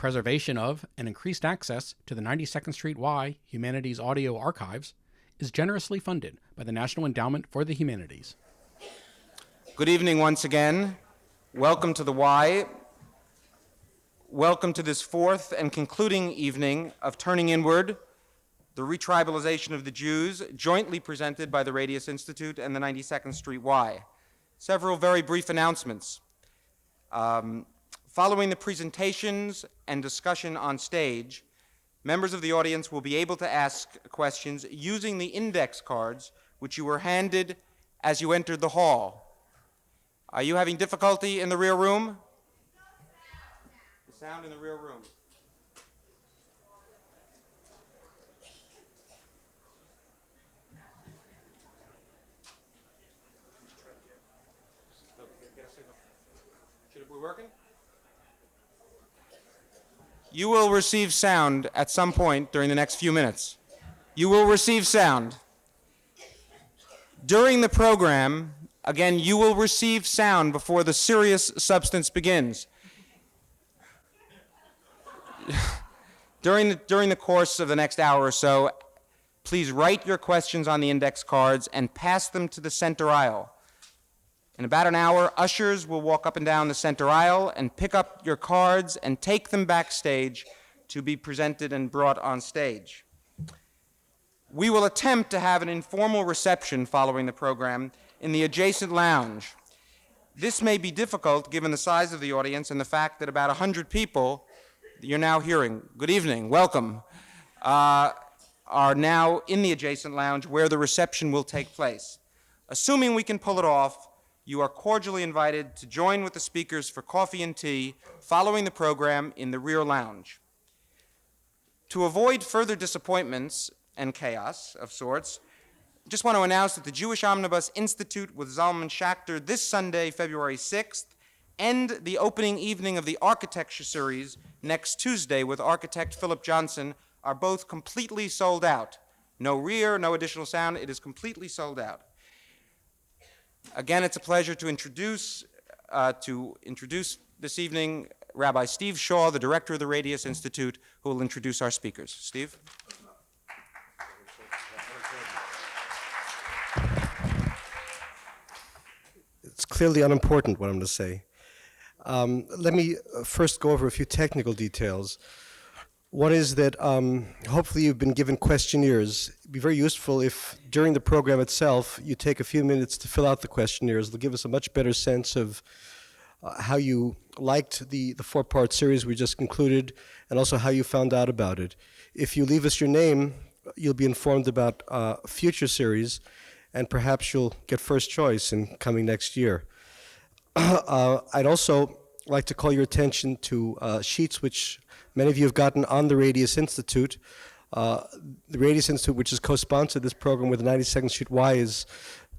preservation of and increased access to the 92nd Street Y Humanities Audio Archives is generously funded by the National Endowment for the Humanities. Good evening once again. Welcome to the Y. Welcome to this fourth and concluding evening of Turning Inward, the Retribalization of the Jews, jointly presented by the Radius Institute and the 92nd Street Y. Several very brief announcements. Following the presentations and discussion on stage, members of the audience will be able to ask questions using the index cards which you were handed as you entered the hall. Are you having difficulty in the rear room? The sound in the rear room. Should it be working? You will receive sound at some point during the next few minutes. You will receive sound. During the program, again, you will receive sound before the serious substance begins. During the course of the next hour or so, please write your questions on the index cards and pass them to the center aisle. In about an hour, ushers will walk up and down the center aisle and pick up your cards and take them backstage to be presented and brought on stage. We will attempt to have an informal reception following the program in the adjacent lounge. This may be difficult given the size of the audience and the fact that about 100 people you're now hearing, good evening, welcome, are now in the adjacent lounge where the reception will take place. Assuming we can pull it off, you are cordially invited to join with the speakers for coffee and tea following the program in the rear lounge. To avoid further disappointments and chaos of sorts, I just want to announce that the Jewish Omnibus Institute with Zalman Schachter this Sunday, February 6th, and the opening evening of the Architecture Series next Tuesday with architect Philip Johnson are both completely sold out. No rear, no additional sound, it is completely sold out. Again, it's a pleasure to introduce this evening Rabbi Steve Shaw, the director of the Radius Institute, who will introduce our speakers. Steve? It's clearly unimportant what I'm going to say. Let me first go over a few technical details. One is that hopefully you've been given questionnaires. It'd be very useful if during the program itself you take a few minutes to fill out the questionnaires. It'll give us a much better sense of how you liked the four-part series we just concluded and also how you found out about it. If you leave us your name, you'll be informed about future series and perhaps you'll get first choice in coming next year. I'd also like to call your attention to sheets which many of you have gotten on the Radius Institute. The Radius Institute, which has co-sponsored this program with the 92nd Street Y, is,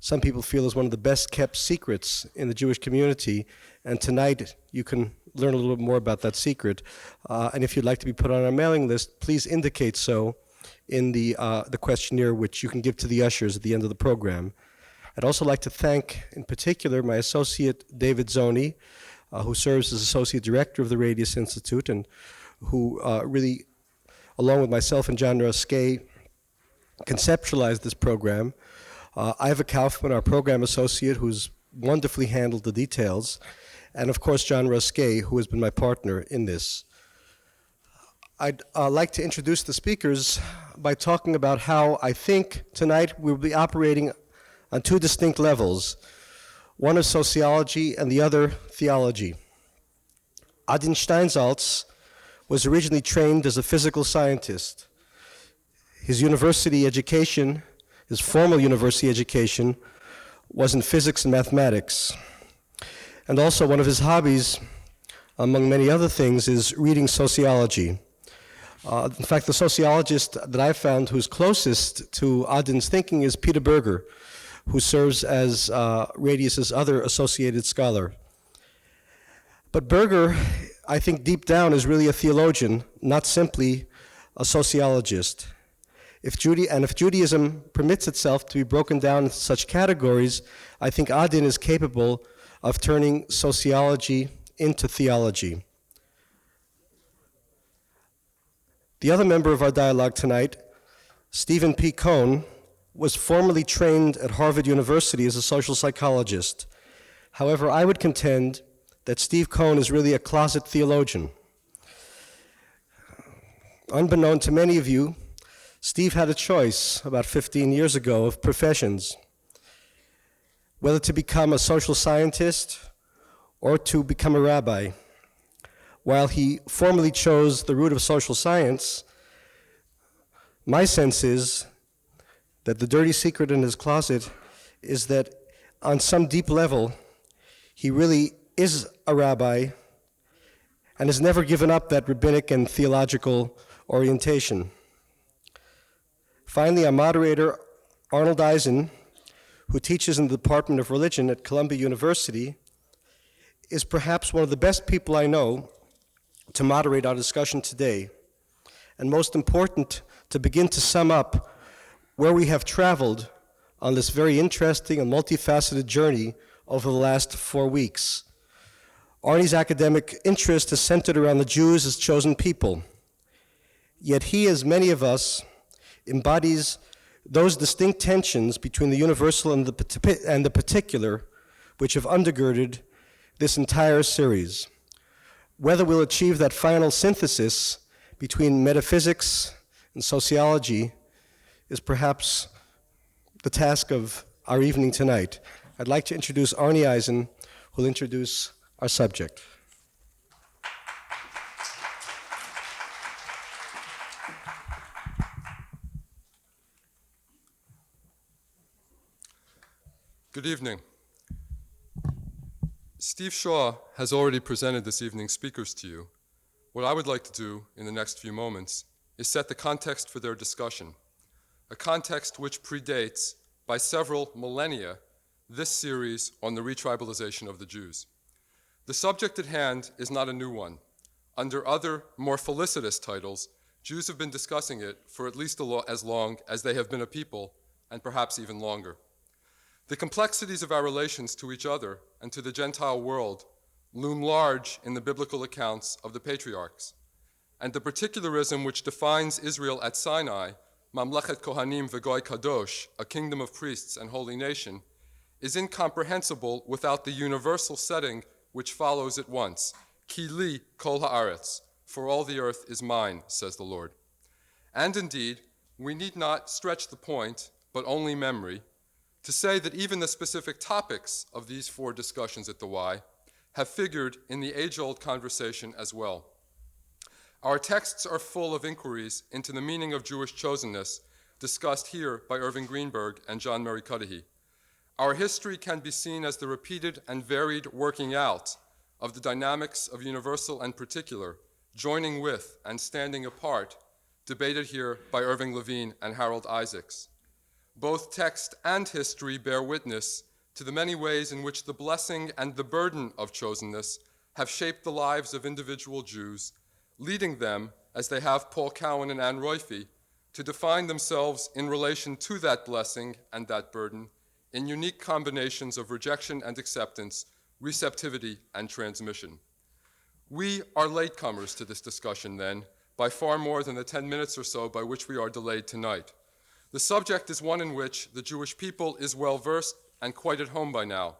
some people feel, is one of the best kept secrets in the Jewish community. And tonight you can learn a little bit more about that secret. And if you'd like to be put on our mailing list, please indicate so in the questionnaire, which you can give to the ushers at the end of the program. I'd also like to thank, in particular, my associate, David Zoni, who serves as Associate Director of the Radius Institute and who really, along with myself and John Ruskay, conceptualized this program. Iva Kaufman, our program associate, who's wonderfully handled the details, and of course John Ruskay, who has been my partner in this. I'd like to introduce the speakers by talking about how I think tonight we'll be operating on two distinct levels, one of sociology and the other theology. Adin Steinsaltz was originally trained as a physical scientist. His university education, his formal university education, was in physics and mathematics. And also one of his hobbies, among many other things, is reading sociology. In fact, the sociologist that I found who's closest to Adin's thinking is Peter Berger, who serves as Radius's other associated scholar. But Berger, I think deep down, is really a theologian, not simply a sociologist. If Judaism permits itself to be broken down into such categories, I think Adin is capable of turning sociology into theology. The other member of our dialogue tonight, Stephen P. Cohen, was formerly trained at Harvard University as a social psychologist. However, I would contend that Steve Cohen is really a closet theologian. Unbeknown to many of you, Steve had a choice about 15 years ago of professions, whether to become a social scientist or to become a rabbi. While he formally chose the route of social science, my sense is that the dirty secret in his closet is that on some deep level, he really is a rabbi and has never given up that rabbinic and theological orientation. Finally, our moderator, Arnold Eisen, who teaches in the Department of Religion at Columbia University, is perhaps one of the best people I know to moderate our discussion today, and most important, to begin to sum up where we have traveled on this very interesting and multifaceted journey over the last 4 weeks. Arnie's academic interest is centered around the Jews as chosen people, yet he, as many of us, embodies those distinct tensions between the universal and the particular which have undergirded this entire series. Whether we'll achieve that final synthesis between metaphysics and sociology is perhaps the task of our evening tonight. I'd like to introduce Arnie Eisen, who will introduce our subject. Good evening. Steve Shaw has already presented this evening's speakers to you. What I would like to do in the next few moments is set the context for their discussion, a context which predates, by several millennia, this series on the retribalization of the Jews. The subject at hand is not a new one. Under other, more felicitous titles, Jews have been discussing it for at least as long as they have been a people, and perhaps even longer. The complexities of our relations to each other and to the Gentile world loom large in the biblical accounts of the patriarchs, and the particularism which defines Israel at Sinai, Mamlechet Kohanim v'Goy Kadosh, a kingdom of priests and holy nation, is incomprehensible without the universal setting which follows at once, Ki li kol haaretz, for all the earth is mine, says the Lord. And indeed, we need not stretch the point, but only memory, to say that even the specific topics of these 4 discussions at the Y have figured in the age-old conversation as well. Our texts are full of inquiries into the meaning of Jewish chosenness discussed here by Irving Greenberg and John Murray Cudahy. Our history can be seen as the repeated and varied working out of the dynamics of universal and particular, joining with and standing apart, debated here by Irving Levine and Harold Isaacs. Both text and history bear witness to the many ways in which the blessing and the burden of chosenness have shaped the lives of individual Jews, leading them, as they have Paul Cowen and Ann Roiphe, to define themselves in relation to that blessing and that burden in unique combinations of rejection and acceptance, receptivity and transmission. We are latecomers to this discussion then, by far more than the 10 minutes or so by which we are delayed tonight. The subject is one in which the Jewish people is well versed and quite at home by now.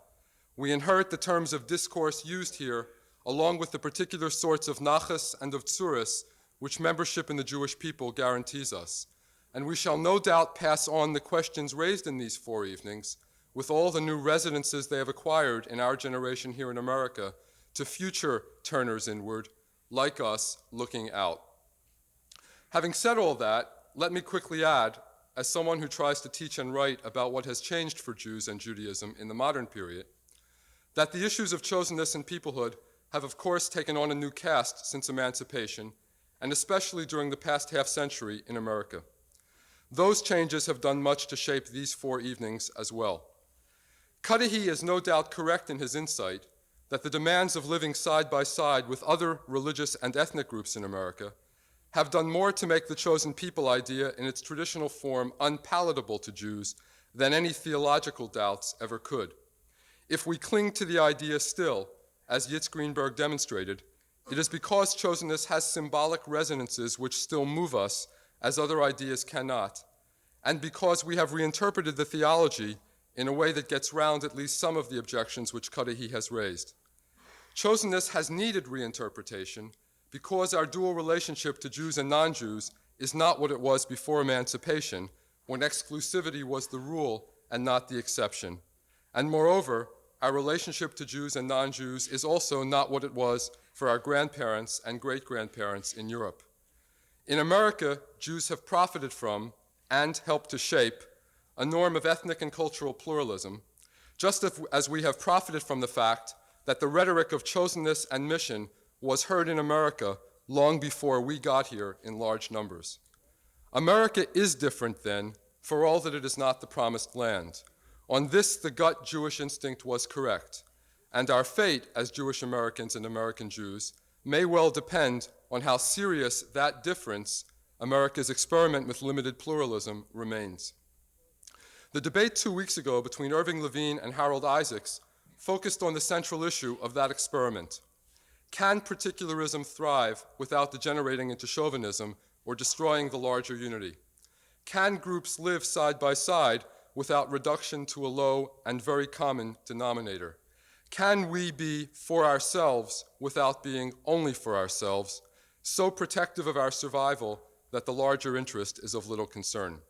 We inherit the terms of discourse used here, along with the particular sorts of nachas and of tsuris which membership in the Jewish people guarantees us. And we shall no doubt pass on the questions raised in these 4 evenings, with all the new residences they have acquired in our generation here in America, to future turners inward, like us, looking out. Having said all that, let me quickly add, as someone who tries to teach and write about what has changed for Jews and Judaism in the modern period, that the issues of chosenness and peoplehood have of course taken on a new cast since emancipation, and especially during the past half-century in America. Those changes have done much to shape these 4 evenings as well. Cudahy is no doubt correct in his insight that the demands of living side by side with other religious and ethnic groups in America have done more to make the chosen people idea in its traditional form unpalatable to Jews than any theological doubts ever could. If we cling to the idea still, as Yitz Greenberg demonstrated, It is because chosenness has symbolic resonances which still move us as other ideas cannot, and because we have reinterpreted the theology in a way that gets round at least some of the objections which Cudahy has raised. Chosenness has needed reinterpretation because our dual relationship to Jews and non-Jews is not what it was before emancipation, when exclusivity was the rule and not the exception. And moreover, our relationship to Jews and non-Jews is also not what it was for our grandparents and great-grandparents in Europe. In America, Jews have profited from and helped to shape a norm of ethnic and cultural pluralism, just as we have profited from the fact that the rhetoric of chosenness and mission was heard in America long before we got here in large numbers. America is different then, for all that it is not the promised land. On this, the gut Jewish instinct was correct, and our fate as Jewish Americans and American Jews may well depend on how serious that difference, America's experiment with limited pluralism, remains. The debate 2 weeks ago between Irving Levine and Harold Isaacs focused on the central issue of that experiment. Can particularism thrive without degenerating into chauvinism or destroying the larger unity? Can groups live side by side without reduction to a low and very common denominator? Can we be for ourselves without being only for ourselves, so protective of our survival that the larger interest is of little concern?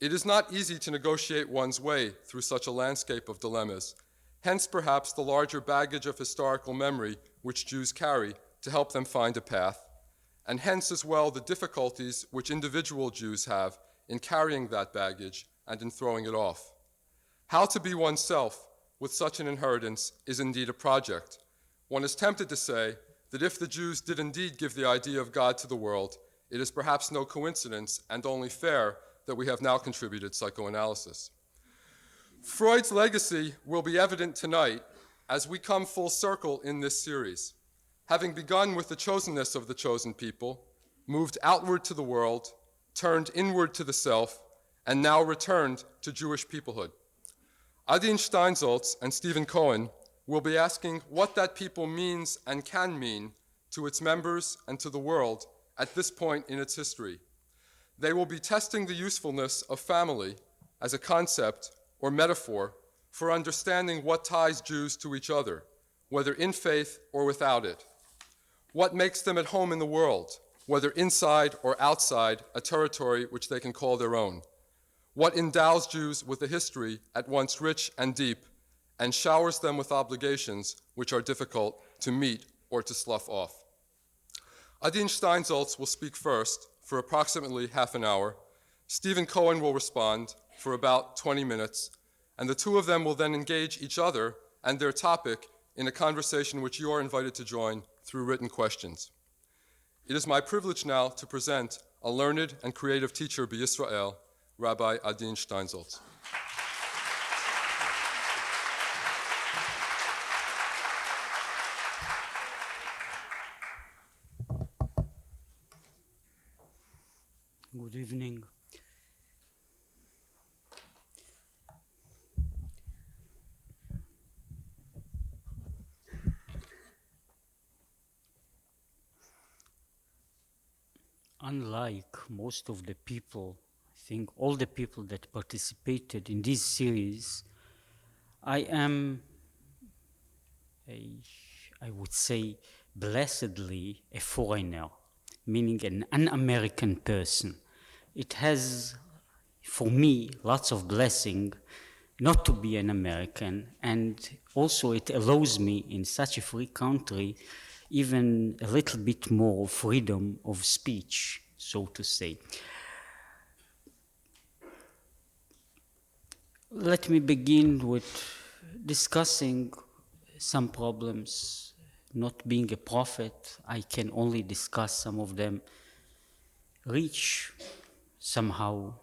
It is not easy to negotiate one's way through such a landscape of dilemmas, hence perhaps the larger baggage of historical memory which Jews carry to help them find a path, and hence as well the difficulties which individual Jews have in carrying that baggage and in throwing it off. How to be oneself with such an inheritance is indeed a project. One is tempted to say that if the Jews did indeed give the idea of God to the world, it is perhaps no coincidence and only fair that we have now contributed psychoanalysis. Freud's legacy will be evident tonight as we come full circle in this series. Having begun with the chosenness of the chosen people, moved outward to the world, turned inward to the self, and now returned to Jewish peoplehood. Adin Steinsaltz and Stephen Cohen will be asking what that people means and can mean to its members and to the world at this point in its history. They will be testing the usefulness of family as a concept or metaphor for understanding what ties Jews to each other, whether in faith or without it. What makes them at home in the world, whether inside or outside a territory which they can call their own. What endows Jews with a history at once rich and deep, and showers them with obligations which are difficult to meet or to slough off. Adin Steinsaltz will speak first for approximately half an hour. Stephen Cohen will respond for about 20 minutes, and the two of them will then engage each other and their topic in a conversation which you are invited to join through written questions. It is my privilege now to present a learned and creative teacher b'Yisrael, Rabbi Adin Steinsaltz. Good evening. Unlike most of the people, I think all the people that participated in this series, I am, I would say, blessedly a foreigner, meaning an un-American person. It has, for me, lots of blessing not to be an American, and also it allows me in such a free country even a little bit more freedom of speech, so to say. Let me begin with discussing some problems. Not being a prophet, I can only discuss some of them, reach somehow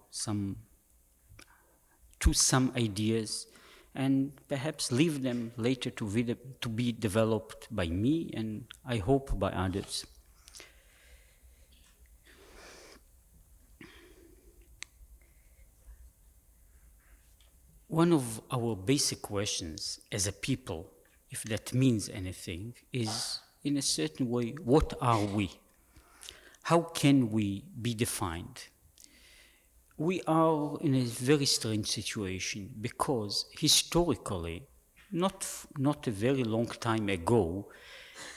to some ideas, and perhaps leave them later to be developed by me and I hope by others. One of our basic questions as a people, if that means anything, is in a certain way, what are we? How can we be defined? We are in a very strange situation because historically, not a very long time ago,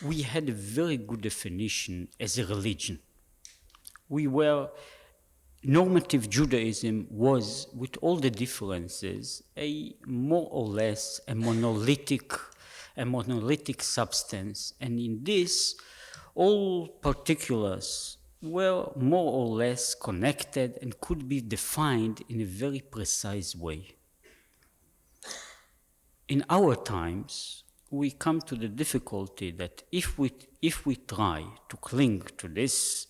we had a very good definition as a religion. Normative Judaism was, with all the differences, a more or less a monolithic substance, and in this, all particulars were more or less connected and could be defined in a very precise way. In our times, we come to the difficulty that if we try to cling to this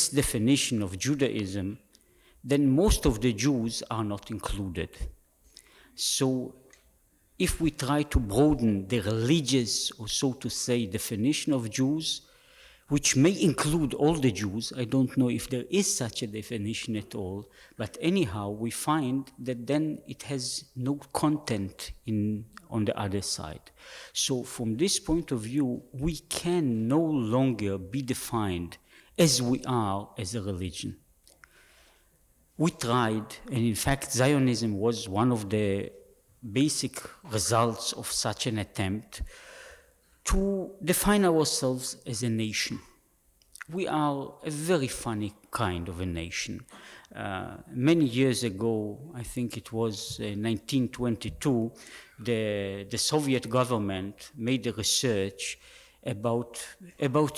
definition of Judaism, then most of the Jews are not included. So if we try to broaden the religious, or so to say, definition of Jews, which may include all the Jews, I don't know if there is such a definition at all, but anyhow, we find that then it has no content on the other side. So from this point of view, we can no longer be defined as we are as a religion. We tried, and in fact, Zionism was one of the basic results of such an attempt to define ourselves as a nation. We are a very funny kind of a nation. Many years ago, I think it was 1922, the Soviet government made a research about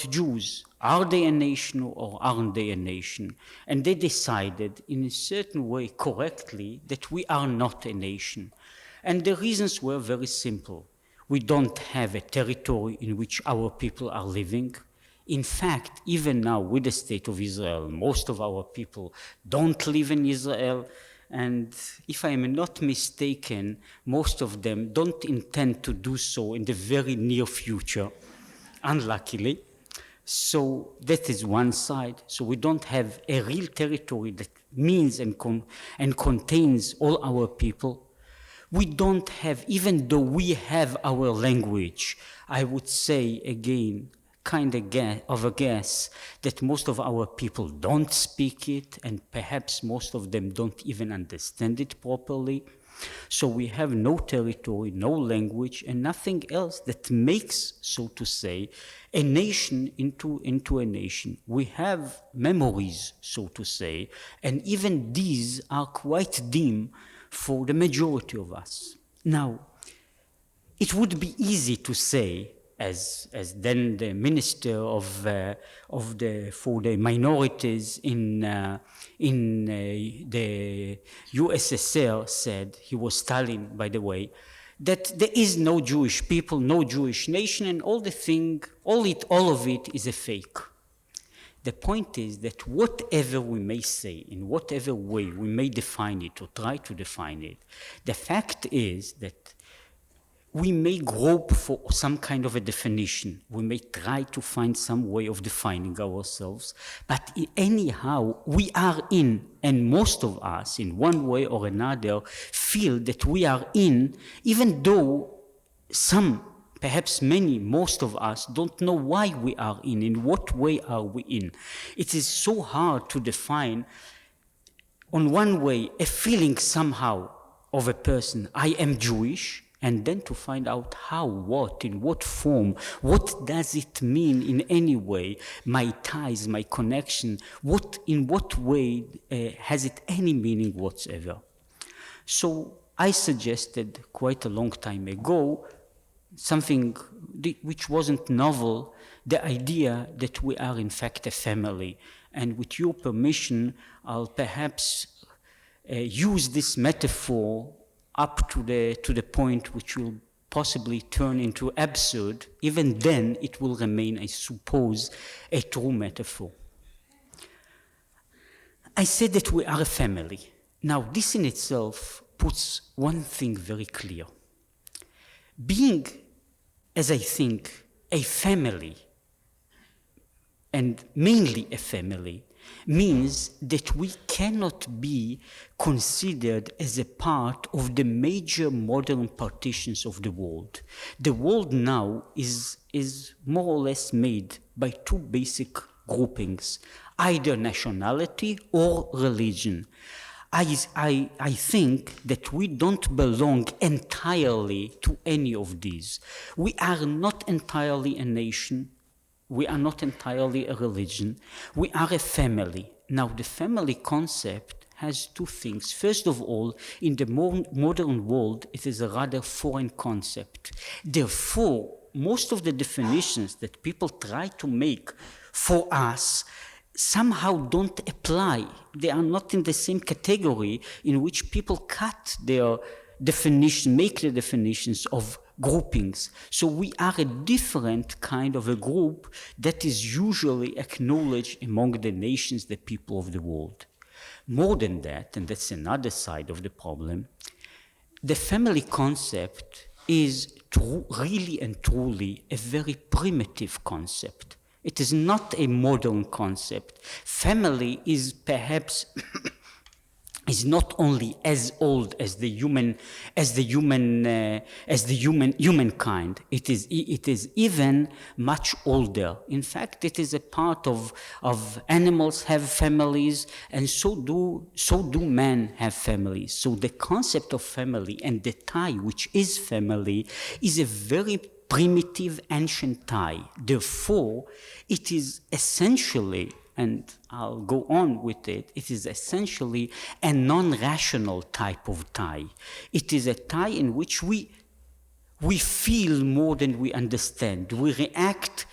Jews. Are they a nation or aren't they a nation? And they decided in a certain way correctly that we are not a nation. And the reasons were very simple. We don't have a territory in which our people are living. In fact, even now with the state of Israel, most of our people don't live in Israel. And if I am not mistaken, most of them don't intend to do so in the very near future, unluckily. So that is one side. So we don't have a real territory that means and contains all our people. We don't have, even though we have our language, I would say again, kind of a guess that most of our people don't speak it, and perhaps most of them don't even understand it properly. So we have no territory, no language, and nothing else that makes, so to say, a nation into a nation. We have memories, so to say, and even these are quite dim for the majority of us. Now, it would be easy to say, as then the minister for the minorities in the USSR said, he was Stalin, by the way, that there is no Jewish people, no Jewish nation, and all of it is a fake. The point is that whatever we may say, in whatever way we may define it or try to define it, the fact is that we may grope for some kind of a definition. We may try to find some way of defining ourselves, but anyhow, we are in, and most of us, in one way or another, feel that we are in, even though some, perhaps many, most of us don't know why we are in what way are we in. It is so hard to define, on one way, a feeling somehow of a person, I am Jewish, and then to find out how, what, in what form, what does it mean in any way, my ties, my connection, in what way has it any meaning whatsoever. So I suggested quite a long time ago something which wasn't novel, the idea that we are in fact a family. And with your permission, I'll perhaps use this metaphor up to the point which will possibly turn into absurd. Even then, it will remain, I suppose, a true metaphor. I said that we are a family. Now, this in itself puts one thing very clear. Being, as I think, a family, and mainly a family, means that we cannot be considered as a part of the major modern partitions of the world. The world now is more or less made by two basic groupings, either nationality or religion. I think that we don't belong entirely to any of these. We are not entirely a nation. We are not entirely a religion. We are a family. Now, the family concept has two things. First of all, in the modern world, it is a rather foreign concept. Therefore, most of the definitions that people try to make for us somehow don't apply. They are not in the same category in which people cut their definition, make the definitions of groupings. So we are a different kind of a group that is usually acknowledged among the nations, the people of the world. More than that, and that's another side of the problem, the family concept is really and truly a very primitive concept. It is not a modern concept. Family is perhaps is not only as old as humankind. It is even much older. In fact, it is a part of animals have families, and so do men have families. So the concept of family and the tie, which is family, is a very primitive ancient tie. Therefore, it is essentially, and I'll go on with it, it is essentially a non-rational type of tie. It is a tie in which we feel more than we understand. We react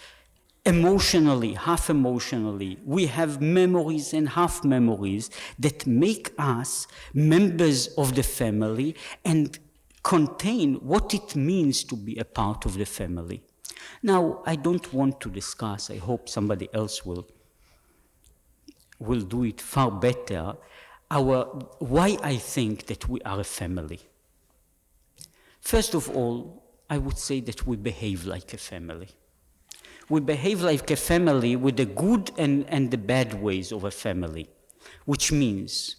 emotionally, half emotionally. We have memories and half memories that make us members of the family and contain what it means to be a part of the family. Now, I don't want to discuss, I hope somebody else will do it far better, why I think that we are a family. First of all, I would say that we behave like a family. We behave like a family with the good and the bad ways of a family, which means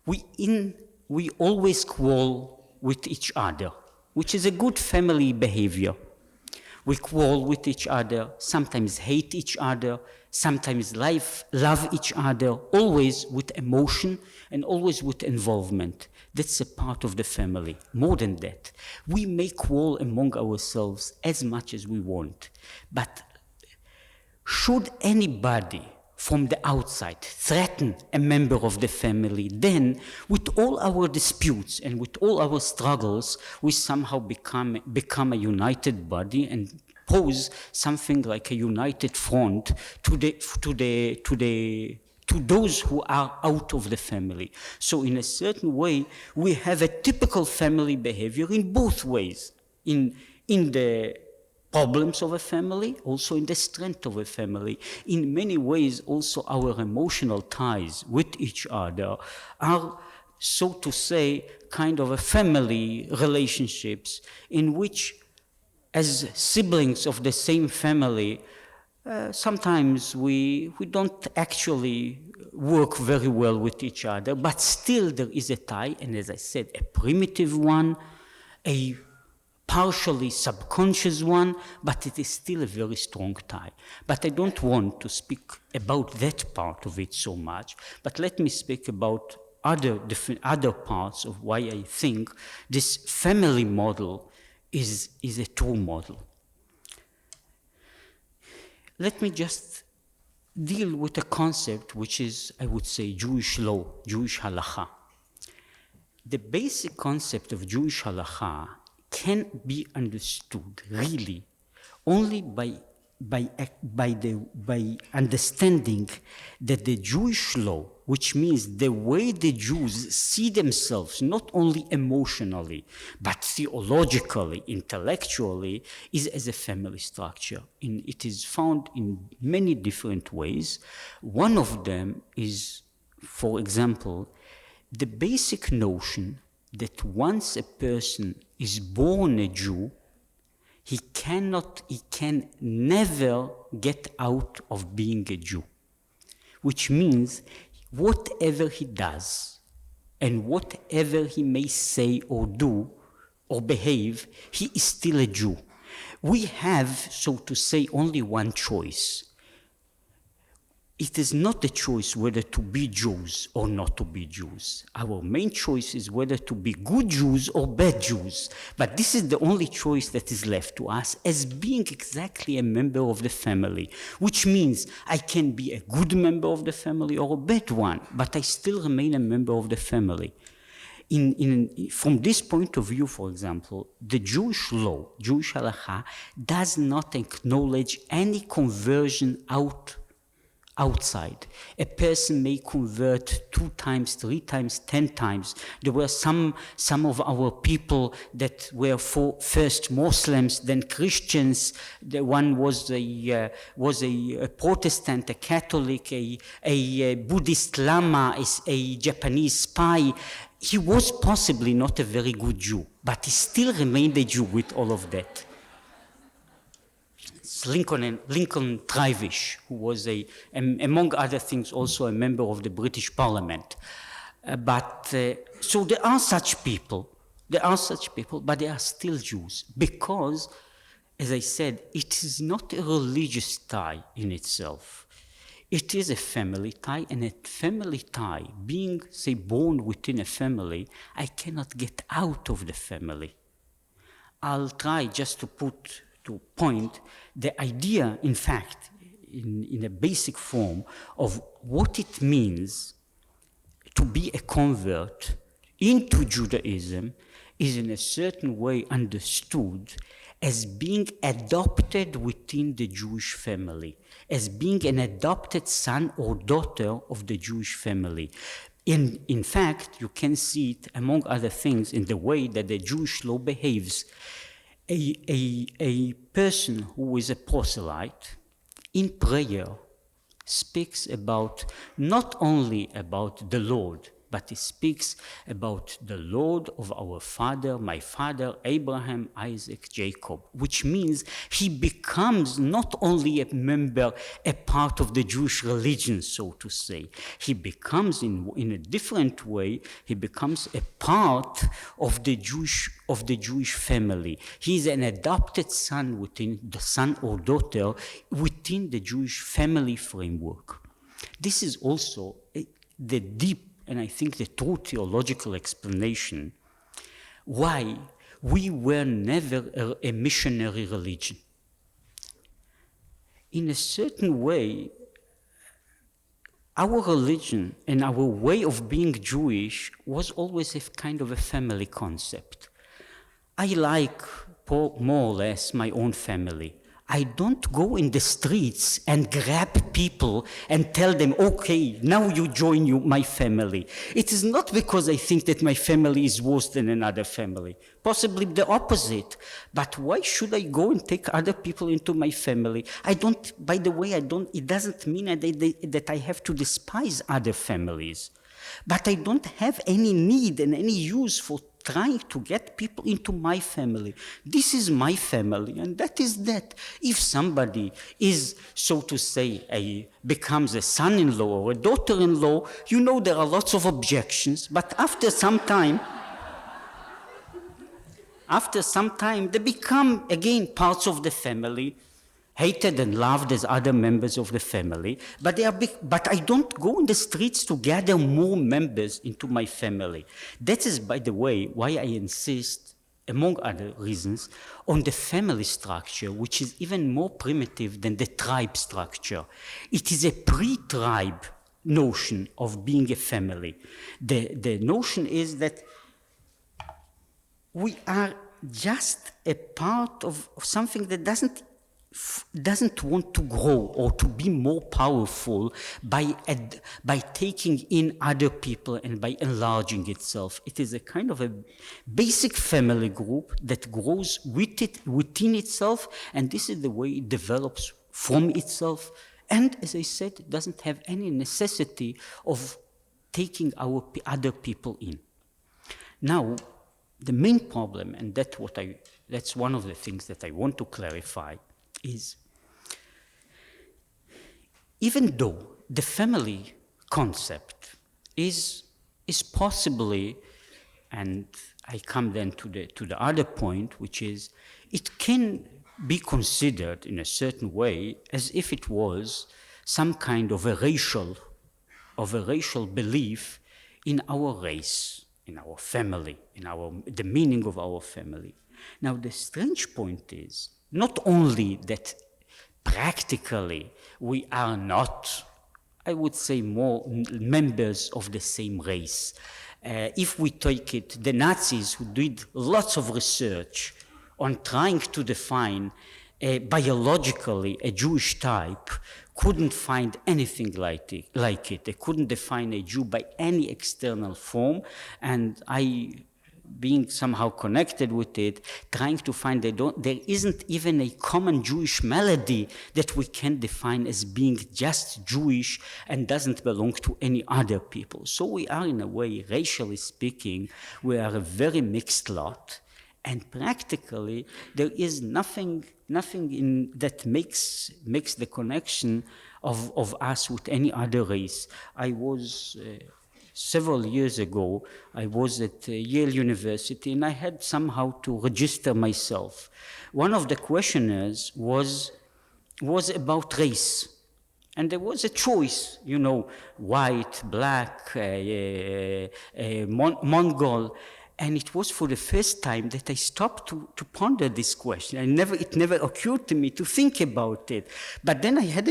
we always quarrel with each other, which is a good family behavior. We quarrel with each other, sometimes hate each other, sometimes love each other, always with emotion and always with involvement. That's a part of the family. More than that, we may quarrel among ourselves as much as we want, but should anybody from the outside threaten a member of the family, then with all our disputes and with all our struggles, we somehow become a united body and pose something like a united front to those who are out of the family. So in a certain way, we have a typical family behavior in both ways, in the problems of a family, also in the strength of a family. In many ways, also our emotional ties with each other are, so to say, kind of a family relationships in which, as siblings of the same family, sometimes we don't actually work very well with each other, but still there is a tie, and as I said, a primitive one, a partially subconscious one, but it is still a very strong tie. But I don't want to speak about that part of it so much, but let me speak about other parts of why I think this family model is a true model. Let me just deal with a concept which is, I would say, Jewish law, Jewish halakha. The basic concept of Jewish halakha can be understood really only by understanding that the Jewish law, which means the way the Jews see themselves, not only emotionally, but theologically, intellectually, is as a family structure. It is found in many different ways. One of them is, for example, the basic notion that once a person is born a Jew, he can never get out of being a Jew. which means whatever he does and whatever he may say or do or behave, he is still a Jew. We have, so to say, only one choice. It is not the choice whether to be Jews or not to be Jews. Our main choice is whether to be good Jews or bad Jews. But this is the only choice that is left to us as being exactly a member of the family, which means I can be a good member of the family or a bad one, but I still remain a member of the family. From this point of view, for example, the Jewish law, Jewish halacha, does not acknowledge any conversion outside. A person may convert 2 times, 3 times, 10 times. There were some of our people that were first Muslims, then Christians. The one was a Protestant, a Catholic, a Buddhist Lama, a Japanese spy. He was possibly not a very good Jew, but he still remained a Jew with all of that. Lincoln Trivish, who was among other things, also a member of the British Parliament. So there are such people, but they are still Jews because, as I said, it is not a religious tie in itself. It is a family tie, and a family tie, being, say, born within a family, I cannot get out of the family. I'll try just to point the idea, in fact, in a basic form of what it means to be a convert into Judaism is in a certain way understood as being adopted within the Jewish family, as being an adopted son or daughter of the Jewish family. In fact, you can see it, among other things, in the way that the Jewish law behaves. A person who is a proselyte in prayer speaks about not only about the Lord, but he speaks about the Lord of our father, my father, Abraham, Isaac, Jacob, which means he becomes not only a member, a part of the Jewish religion, so to say. He becomes, in a different way, he becomes a part of the Jewish family. He is an adopted son within the son or daughter within the Jewish family framework. This is also the deep, and I think the true theological explanation why we were never a missionary religion. In a certain way, our religion and our way of being Jewish was always a kind of a family concept. I like more or less my own family. I don't go in the streets and grab people and tell them, okay, now you join my family. It is not because I think that my family is worse than another family. Possibly the opposite. But why should I go and take other people into my family? It doesn't mean that I have to despise other families. But I don't have any need and any use for trying to get people into my family. This is my family, and that is that. If somebody is, so to say, becomes a son-in-law or a daughter-in-law, there are lots of objections, but after some time, they become, again, parts of the family, hated and loved as other members of the family, but I don't go in the streets to gather more members into my family. That is, by the way, why I insist, among other reasons, on the family structure, which is even more primitive than the tribe structure. It is a pre-tribe notion of being a family. The notion is that we are just a part of something that doesn't want to grow or to be more powerful by taking in other people and by enlarging itself. It is a kind of a basic family group that grows within itself, and this is the way it develops from itself, and as I said, it doesn't have any necessity of taking our other people in. Now, the main problem, and that's one of the things that I want to clarify, is even though the family concept is possibly, and I come then to the other point, which is it can be considered in a certain way as if it was some kind of a racial belief in our race, in our family, in the meaning of our family. Now the strange point is not only that practically we are not, I would say, more members of the same race. If we take it, the Nazis, who did lots of research on trying to define biologically a Jewish type, couldn't find anything like it. They couldn't define a Jew by any external form, and I, being somehow connected with it, trying to find there isn't even a common Jewish melody that we can define as being just Jewish and doesn't belong to any other people. So we are, in a way, racially speaking, we are a very mixed lot, and practically there is nothing in that makes the connection of us with any other race. I was several years ago, I was at Yale University, and I had somehow to register myself. One of the questionnaires was about race. And there was a choice, white, black, Mongol. And it was for the first time that I stopped to ponder this question. It never occurred to me to think about it. But then I had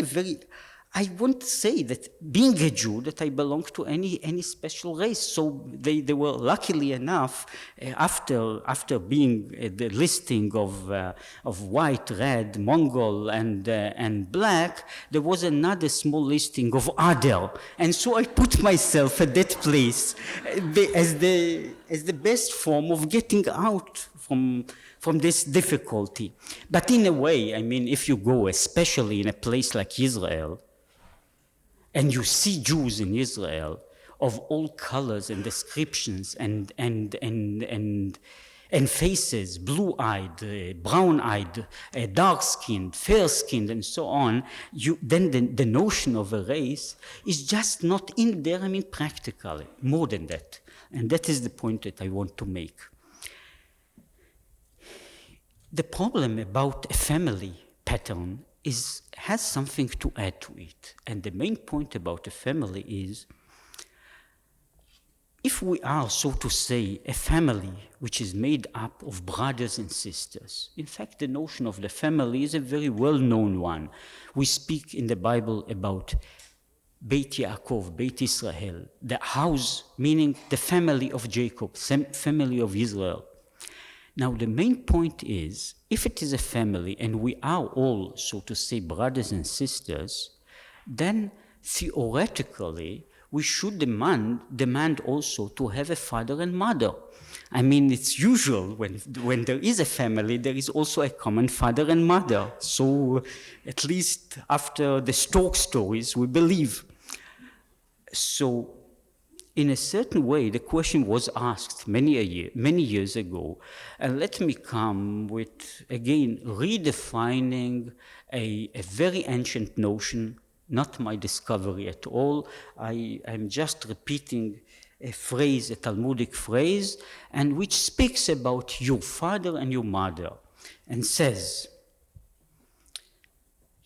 I won't say that being a Jew, that I belong to any special race. So they were luckily enough, after being the listing of white, red, Mongol, and black, there was another small listing of other. And so I put myself at that place as the best form of getting out from this difficulty. But in a way, I mean, if you go, especially in a place like Israel, and you see Jews in Israel of all colors and descriptions and faces, blue-eyed, brown-eyed, dark-skinned, fair-skinned, and so on, then the notion of a race is just not in there, I mean, practically, more than that. And that is the point that I want to make. The problem about a family pattern has something to add to it. And the main point about a family is, if we are, so to say, a family which is made up of brothers and sisters, in fact, the notion of the family is a very well-known one. We speak in the Bible about Beit Yaakov, Beit Israel, the house, meaning the family of Jacob, family of Israel. Now, the main point is, if it is a family and we are all, so to say, brothers and sisters, then theoretically, we should demand also to have a father and mother. I mean, it's usual when there is a family, there is also a common father and mother. So, at least after the Stork stories, we believe. So, in a certain way, the question was asked many years ago, and let me come with, again, redefining a very ancient notion, not my discovery at all. I'm just repeating a phrase, a Talmudic phrase, and which speaks about your father and your mother, and says,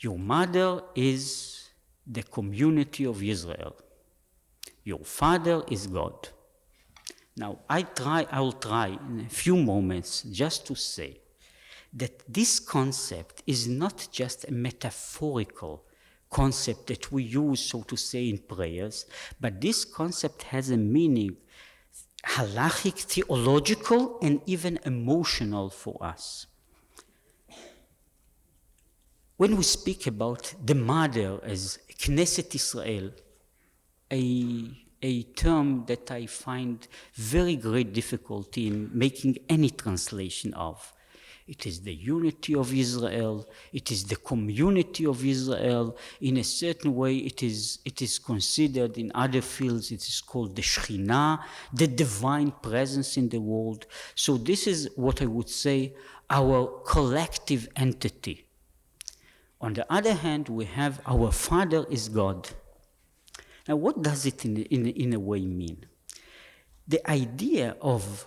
your mother is the community of Israel. Your father is God. Now, I will try in a few moments just to say that this concept is not just a metaphorical concept that we use, so to say, in prayers, but this concept has a meaning, halachic, theological, and even emotional for us. When we speak about the mother as Knesset Israel, a term that I find very great difficulty in making any translation of. It is the unity of Israel, it is the community of Israel. In a certain way, it is considered in other fields, it is called the Shekhinah, the divine presence in the world. So this is what I would say, our collective entity. On the other hand, we have our Father is God. Now, what does it in a way mean? The idea of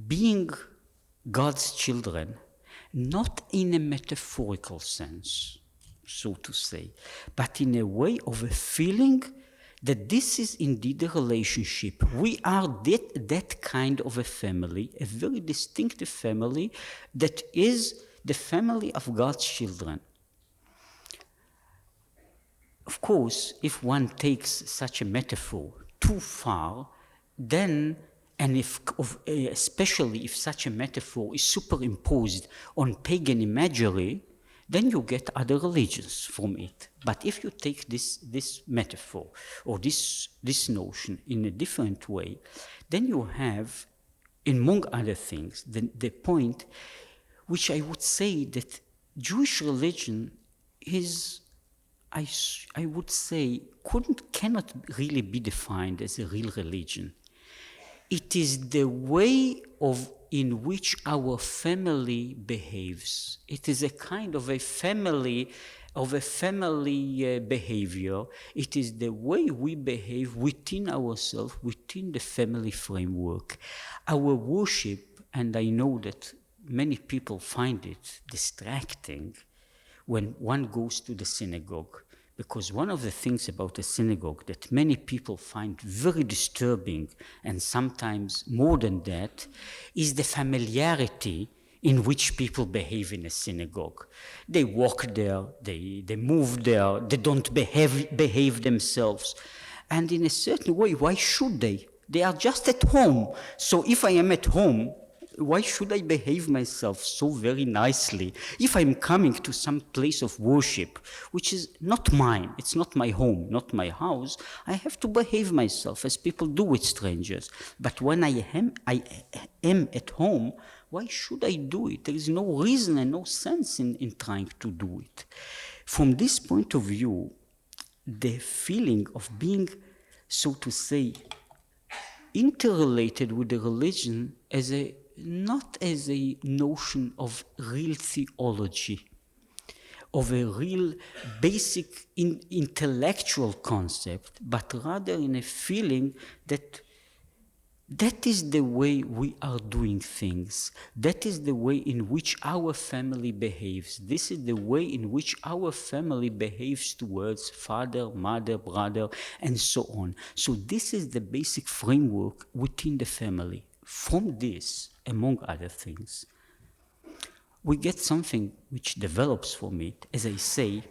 being God's children, not in a metaphorical sense, so to say, but in a way of a feeling that this is indeed a relationship. We are that kind of a family, a very distinctive family that is the family of God's children. Of course, if one takes such a metaphor too far, then, and especially if such a metaphor is superimposed on pagan imagery, then you get other religions from it. But if you take this metaphor or this notion in a different way, then you have, among other things, the point which I would say that Jewish religion is, I would say, cannot really be defined as a real religion. It is the way in which our family behaves. It is a kind of a family behavior. It is the way we behave within ourselves, within the family framework. Our worship, and I know that many people find it distracting when one goes to the synagogue, because one of the things about the synagogue that many people find very disturbing, and sometimes more than that, is the familiarity in which people behave in a synagogue. They walk there, they move there, they don't behave themselves. And in a certain way, why should they? They are just at home. So if I am at home, why should I behave myself so very nicely if I'm coming to some place of worship, which is not mine, it's not my home, not my house? I have to behave myself as people do with strangers. But when I am at home, why should I do it? There is no reason and no sense in trying to do it. From this point of view, the feeling of being, so to say, interrelated with the religion not as a notion of real theology, of a real basic intellectual concept, but rather in a feeling that is the way we are doing things. That is the way in which our family behaves. This is the way in which our family behaves towards father, mother, brother, and so on. So this is the basic framework within the family. From this, among other things, we get something which develops from it, as I say,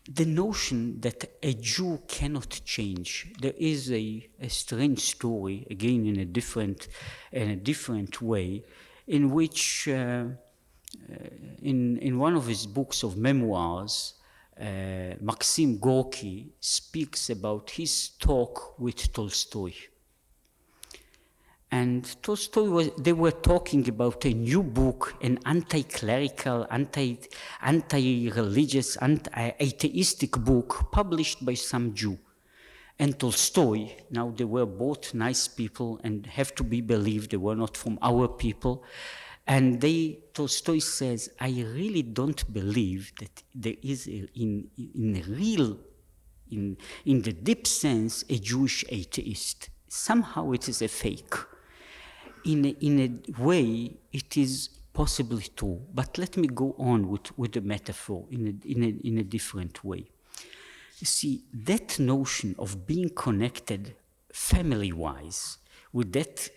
the notion that a Jew cannot change. There is a strange story, again in a different way, in which, in one of his books of memoirs, Maxim Gorky speaks about his talk with Tolstoy. And Tolstoy they were talking about a new book, an anti-clerical, anti-religious, atheistic book published by some Jew. And Tolstoy, now they were both nice people and have to be believed, they were not from our people. And Tolstoy says, I really don't believe that there is in the deep sense, a Jewish atheist. Somehow it is a fake. In a way, it is possibly true. But let me go on with the metaphor in a different way. You see, that notion of being connected family-wise, with that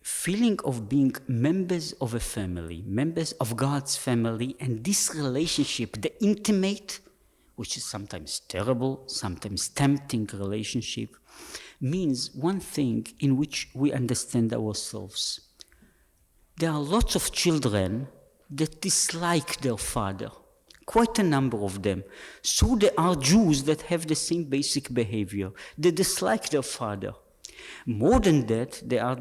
feeling of being members of a family, members of God's family, and this relationship, the intimate, which is sometimes terrible, sometimes tempting relationship, means one thing in which we understand ourselves. There are lots of children that dislike their father, quite a number of them. So there are Jews that have the same basic behavior. They dislike their father. More than that, there are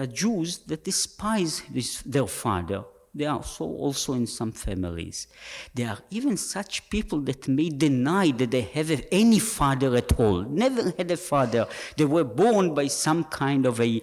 Jews that despise their father. They are also in some families. There are even such people that may deny that they have any father at all, never had a father. They were born by some kind of a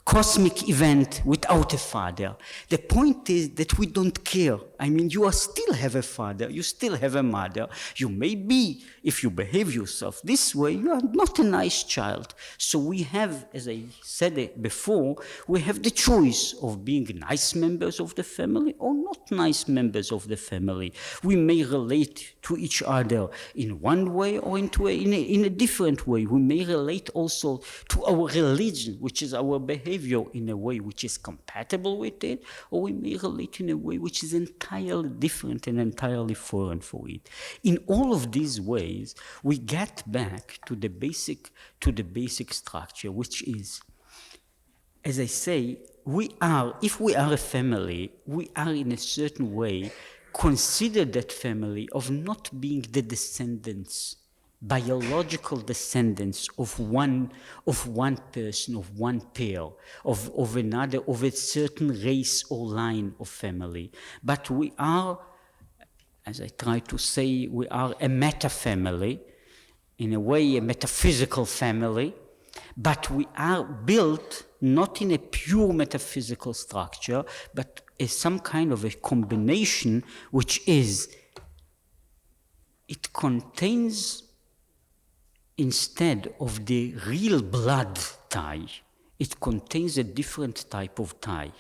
cosmic event without a father. The point is that we don't care I mean, you still have a father, you still have a mother. You may be, if you behave yourself this way, you are not a nice child. So we have, as I said it before, we have the choice of being nice members of the family or not nice members of the family. We may relate to each other in one way or in a different way. We may relate also to our religion, which is our behavior, in a way which is compatible with it, or we may relate in a way which is entirely different and entirely foreign for it. In all of these ways, we get back to the basic structure, which is, as I say, if we are a family, we are in a certain way consider that family of not being the descendants, biological descendants of one person, of one pair, of another, of a certain race or line of family. But we are, as I try to say, we are a meta-family, in a way a metaphysical family, but we are built not in a pure metaphysical structure, but as some kind of a combination, which is, it contains, instead of the real blood tie, it contains a different type of tie.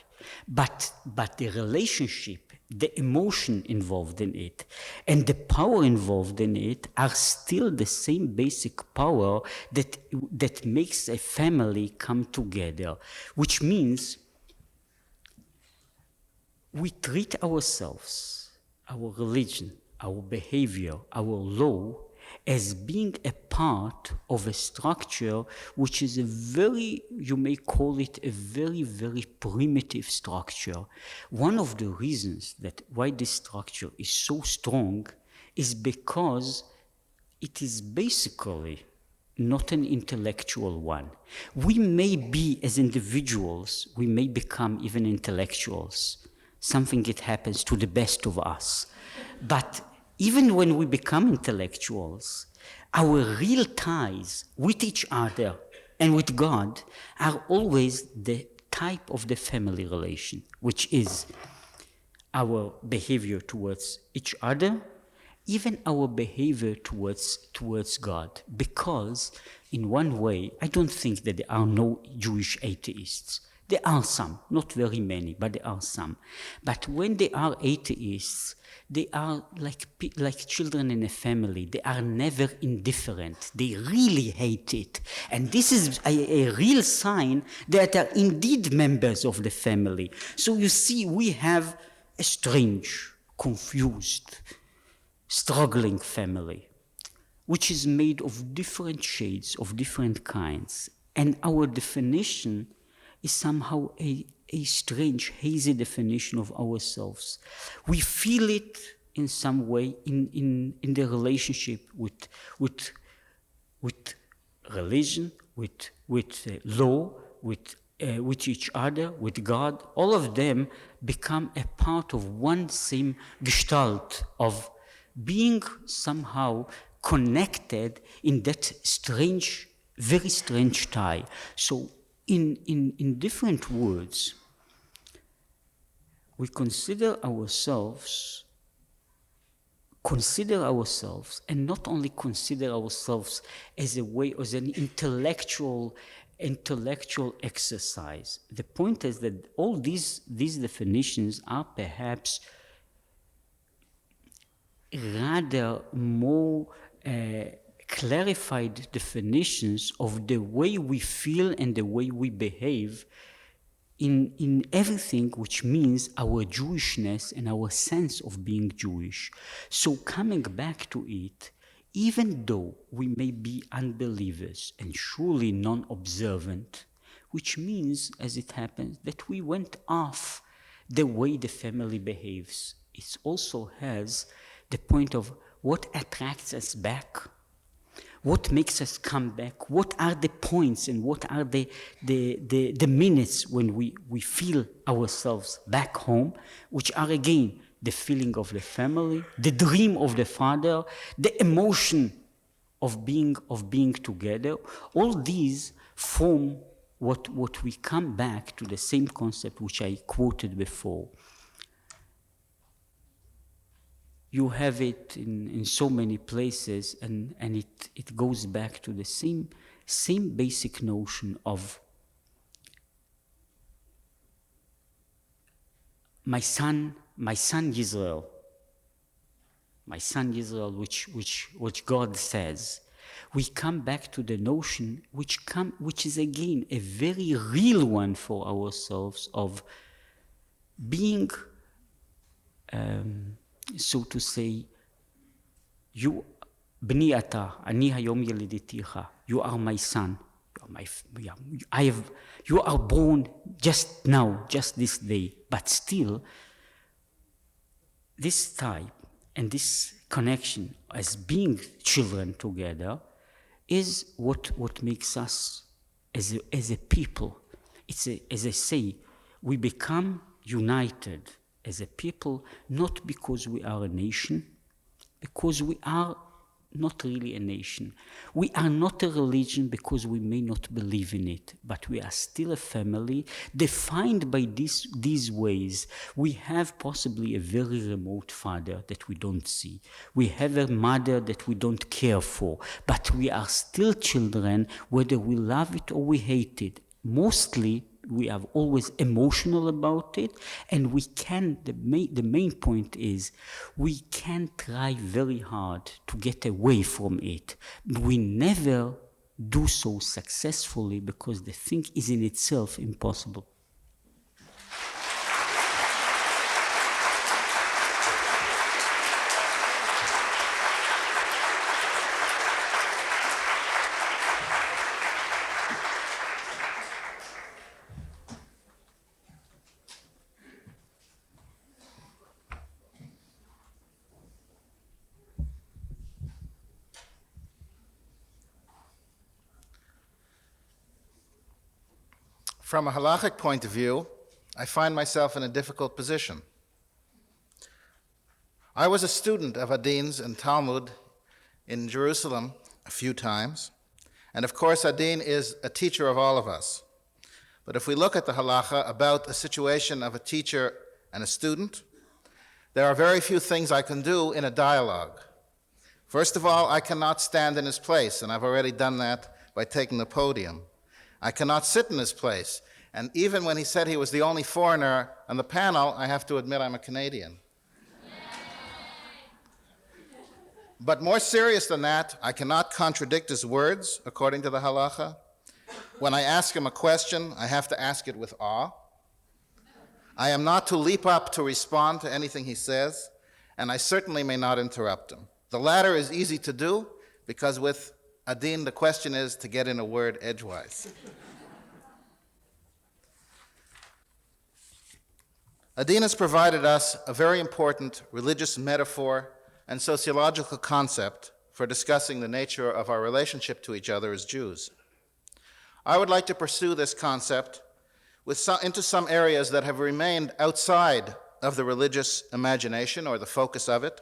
But the relationship, the emotion involved in it, and the power involved in it are still the same basic power that makes a family come together, which means we treat ourselves, our religion, our behavior, our law, as being a part of a structure which is a very, you may call it a very, very primitive structure. One of the reasons that why this structure is so strong is because it is basically not an intellectual one. We may be, as individuals, we may become even intellectuals. Something that happens to the best of us. But even when we become intellectuals, our real ties with each other and with God are always the type of the family relation, which is our behavior towards each other, even our behavior towards God. Because in one way, I don't think that there are no Jewish atheists. There are some, not very many, but there are some. But when they are atheists, they are like children in a family. They are never indifferent. They really hate it. And this is a real sign that they are indeed members of the family. So you see, we have a strange, confused, struggling family, which is made of different shades, of different kinds. And our definition is somehow a strange, hazy definition of ourselves. We feel it in some way in the relationship with religion, with law, with each other, with God. All of them become a part of one same gestalt of being somehow connected in that strange, very strange tie. So in different words, we consider ourselves, and not only consider ourselves as a way, as an intellectual exercise. The point is that all these definitions are perhaps rather more clarified definitions of the way we feel and the way we behave in everything which means our Jewishness and our sense of being Jewish. So coming back to it, even though we may be unbelievers and surely non-observant, which means, as it happens, that we went off the way the family behaves, it also has the point of what attracts us back. What makes us come back? What are the points and what are the minutes when we feel ourselves back home, which are again the feeling of the family, the dream of the father, the emotion of being together. All these form what we come back to the same concept which I quoted before. You have it in so many places, and it goes back to the same basic notion of my son Israel, which God says. We come back to the notion which is again a very real one for ourselves of being, so to say, you bni ata, ani hayom yeliditicha. You are my son. You are born just now, just this day, but still, this type and this connection as being children together is what makes us as a people. As I say, we become united as a people, not because we are a nation, because we are not really a nation. We are not a religion because we may not believe in it, but we are still a family defined by these ways. We have possibly a very remote father that we don't see. We have a mother that we don't care for, but we are still children, whether we love it or we hate it. Mostly, we are always emotional about it, and we can, the main point is, we can try very hard to get away from it. We never do so successfully because the thing is in itself impossible. From a halachic point of view, I find myself in a difficult position. I was a student of Adin's and Talmud in Jerusalem a few times, and of course Adin is a teacher of all of us. But if we look at the halacha about a situation of a teacher and a student, there are very few things I can do in a dialogue. First of all, I cannot stand in his place, and I've already done that by taking the podium. I cannot sit in his place. And even when he said he was the only foreigner on the panel, I have to admit I'm a Canadian. But more serious than that, I cannot contradict his words, according to the halacha. When I ask him a question, I have to ask it with awe. I am not to leap up to respond to anything he says, and I certainly may not interrupt him. The latter is easy to do, because with Adin, the question is to get in a word edgewise. Adin has provided us a very important religious metaphor and sociological concept for discussing the nature of our relationship to each other as Jews. I would like to pursue this concept into some areas that have remained outside of the religious imagination or the focus of it,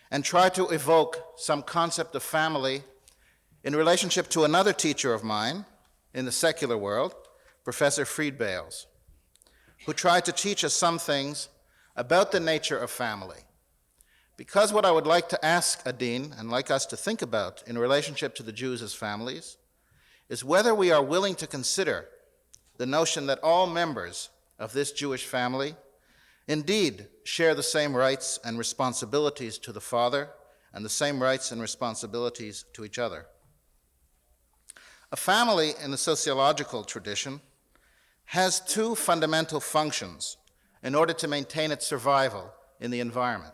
and try to evoke some concept of family in relationship to another teacher of mine in the secular world, Professor Fried Bales, who tried to teach us some things about the nature of family. Because what I would like to ask Adin and like us to think about in relationship to the Jews as families is whether we are willing to consider the notion that all members of this Jewish family indeed share the same rights and responsibilities to the Father and the same rights and responsibilities to each other. A family in the sociological tradition has two fundamental functions in order to maintain its survival in the environment.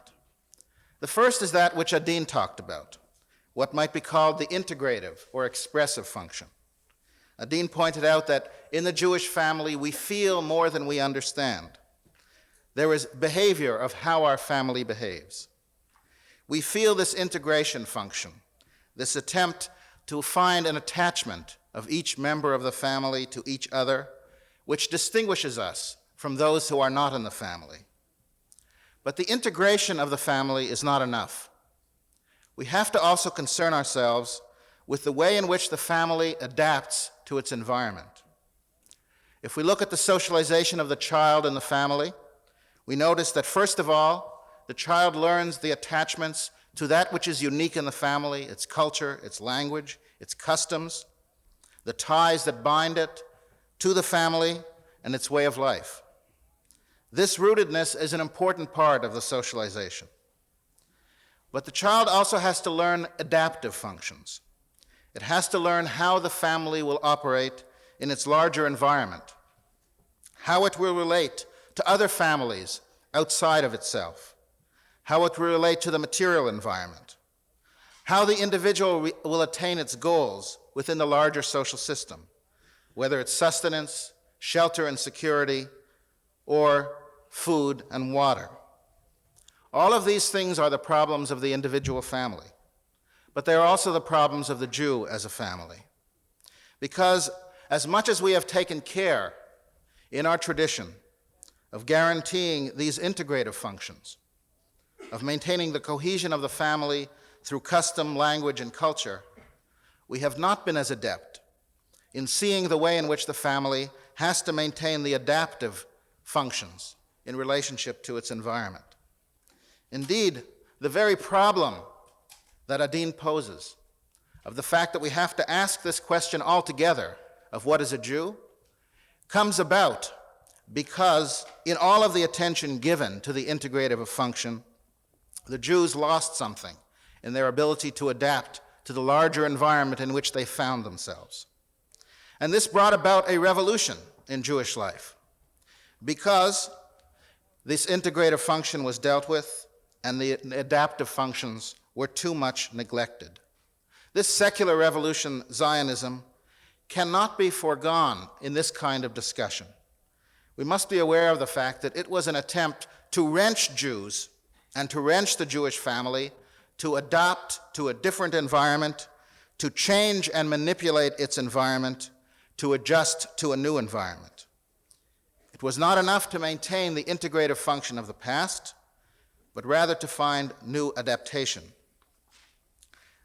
The first is that which Adin talked about, what might be called the integrative or expressive function. Adin pointed out that in the Jewish family we feel more than we understand. There is behavior of how our family behaves. We feel this integration function, this attempt to find an attachment of each member of the family to each other, which distinguishes us from those who are not in the family. But the integration of the family is not enough. We have to also concern ourselves with the way in which the family adapts to its environment. If we look at the socialization of the child in the family, we notice that first of all, the child learns the attachments to that which is unique in the family, its culture, its language, its customs, the ties that bind it to the family and its way of life. This rootedness is an important part of the socialization. But the child also has to learn adaptive functions. It has to learn how the family will operate in its larger environment, how it will relate to other families outside of itself, how it will relate to the material environment, how the individual will attain its goals within the larger social system, whether it's sustenance, shelter and security, or food and water. All of these things are the problems of the individual family, but they are also the problems of the Jew as a family. Because as much as we have taken care in our tradition of guaranteeing these integrative functions, of maintaining the cohesion of the family through custom, language, and culture, we have not been as adept in seeing the way in which the family has to maintain the adaptive functions in relationship to its environment. Indeed, the very problem that Adin poses, of the fact that we have to ask this question altogether of what is a Jew, comes about because in all of the attention given to the integrative function, the Jews lost something in their ability to adapt to the larger environment in which they found themselves. And this brought about a revolution in Jewish life because this integrative function was dealt with and the adaptive functions were too much neglected. This secular revolution, Zionism, cannot be foregone in this kind of discussion. We must be aware of the fact that it was an attempt to wrench Jews and to wrench the Jewish family to adapt to a different environment, to change and manipulate its environment, to adjust to a new environment. It was not enough to maintain the integrative function of the past, but rather to find new adaptation.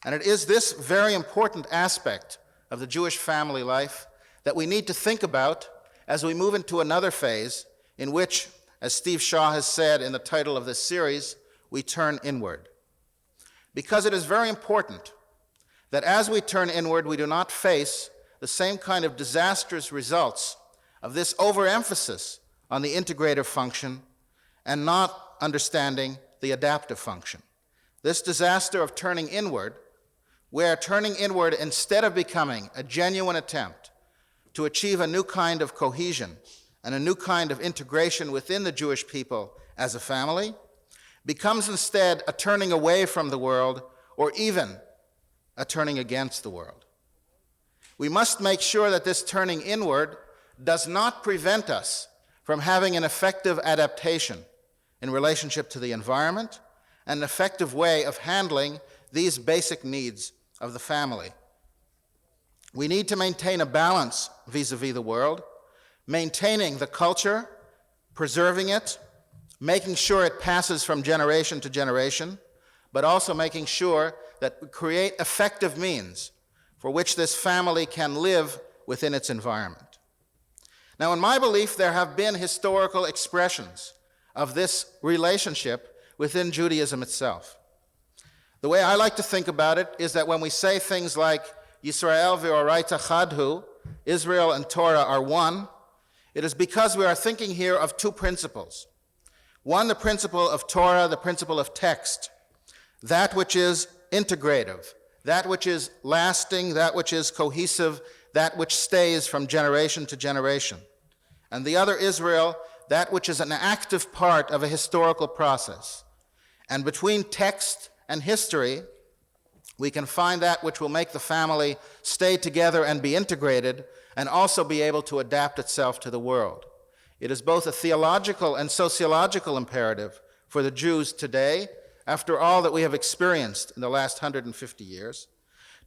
And it is this very important aspect of the Jewish family life that we need to think about as we move into another phase in which, as Steve Shaw has said in the title of this series, we turn inward. Because it is very important that as we turn inward, we do not face the same kind of disastrous results of this overemphasis on the integrative function and not understanding the adaptive function. This disaster of turning inward, where turning inward, instead of becoming a genuine attempt to achieve a new kind of cohesion and a new kind of integration within the Jewish people as a family, becomes instead a turning away from the world or even a turning against the world. We must make sure that this turning inward does not prevent us from having an effective adaptation in relationship to the environment and an effective way of handling these basic needs of the family. We need to maintain a balance vis-a-vis the world, maintaining the culture, preserving it, making sure it passes from generation to generation, but also making sure that we create effective means for which this family can live within its environment. Now, in my belief, there have been historical expressions of this relationship within Judaism itself. The way I like to think about it is that when we say things like Yisrael v'oraita chadhu, Israel and Torah are one, it is because we are thinking here of two principles. One, the principle of Torah, the principle of text, that which is integrative, that which is lasting, that which is cohesive, that which stays from generation to generation. And the other, Israel, that which is an active part of a historical process. And between text and history, we can find that which will make the family stay together and be integrated and also be able to adapt itself to the world. It is both a theological and sociological imperative for the Jews today, after all that we have experienced in the last 150 years,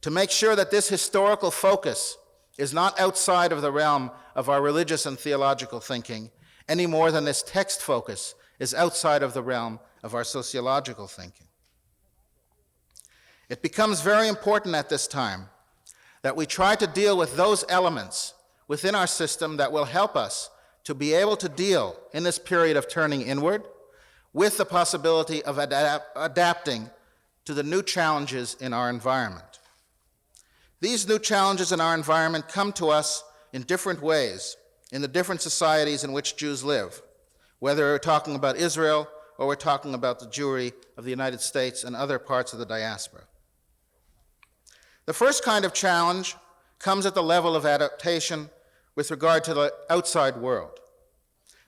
to make sure that this historical focus is not outside of the realm of our religious and theological thinking, any more than this text focus is outside of the realm of our sociological thinking. It becomes very important at this time that we try to deal with those elements within our system that will help us to be able to deal in this period of turning inward with the possibility of adapting to the new challenges in our environment. These new challenges in our environment come to us in different ways in the different societies in which Jews live, whether we're talking about Israel or we're talking about the Jewry of the United States and other parts of the diaspora. The first kind of challenge comes at the level of adaptation with regard to the outside world.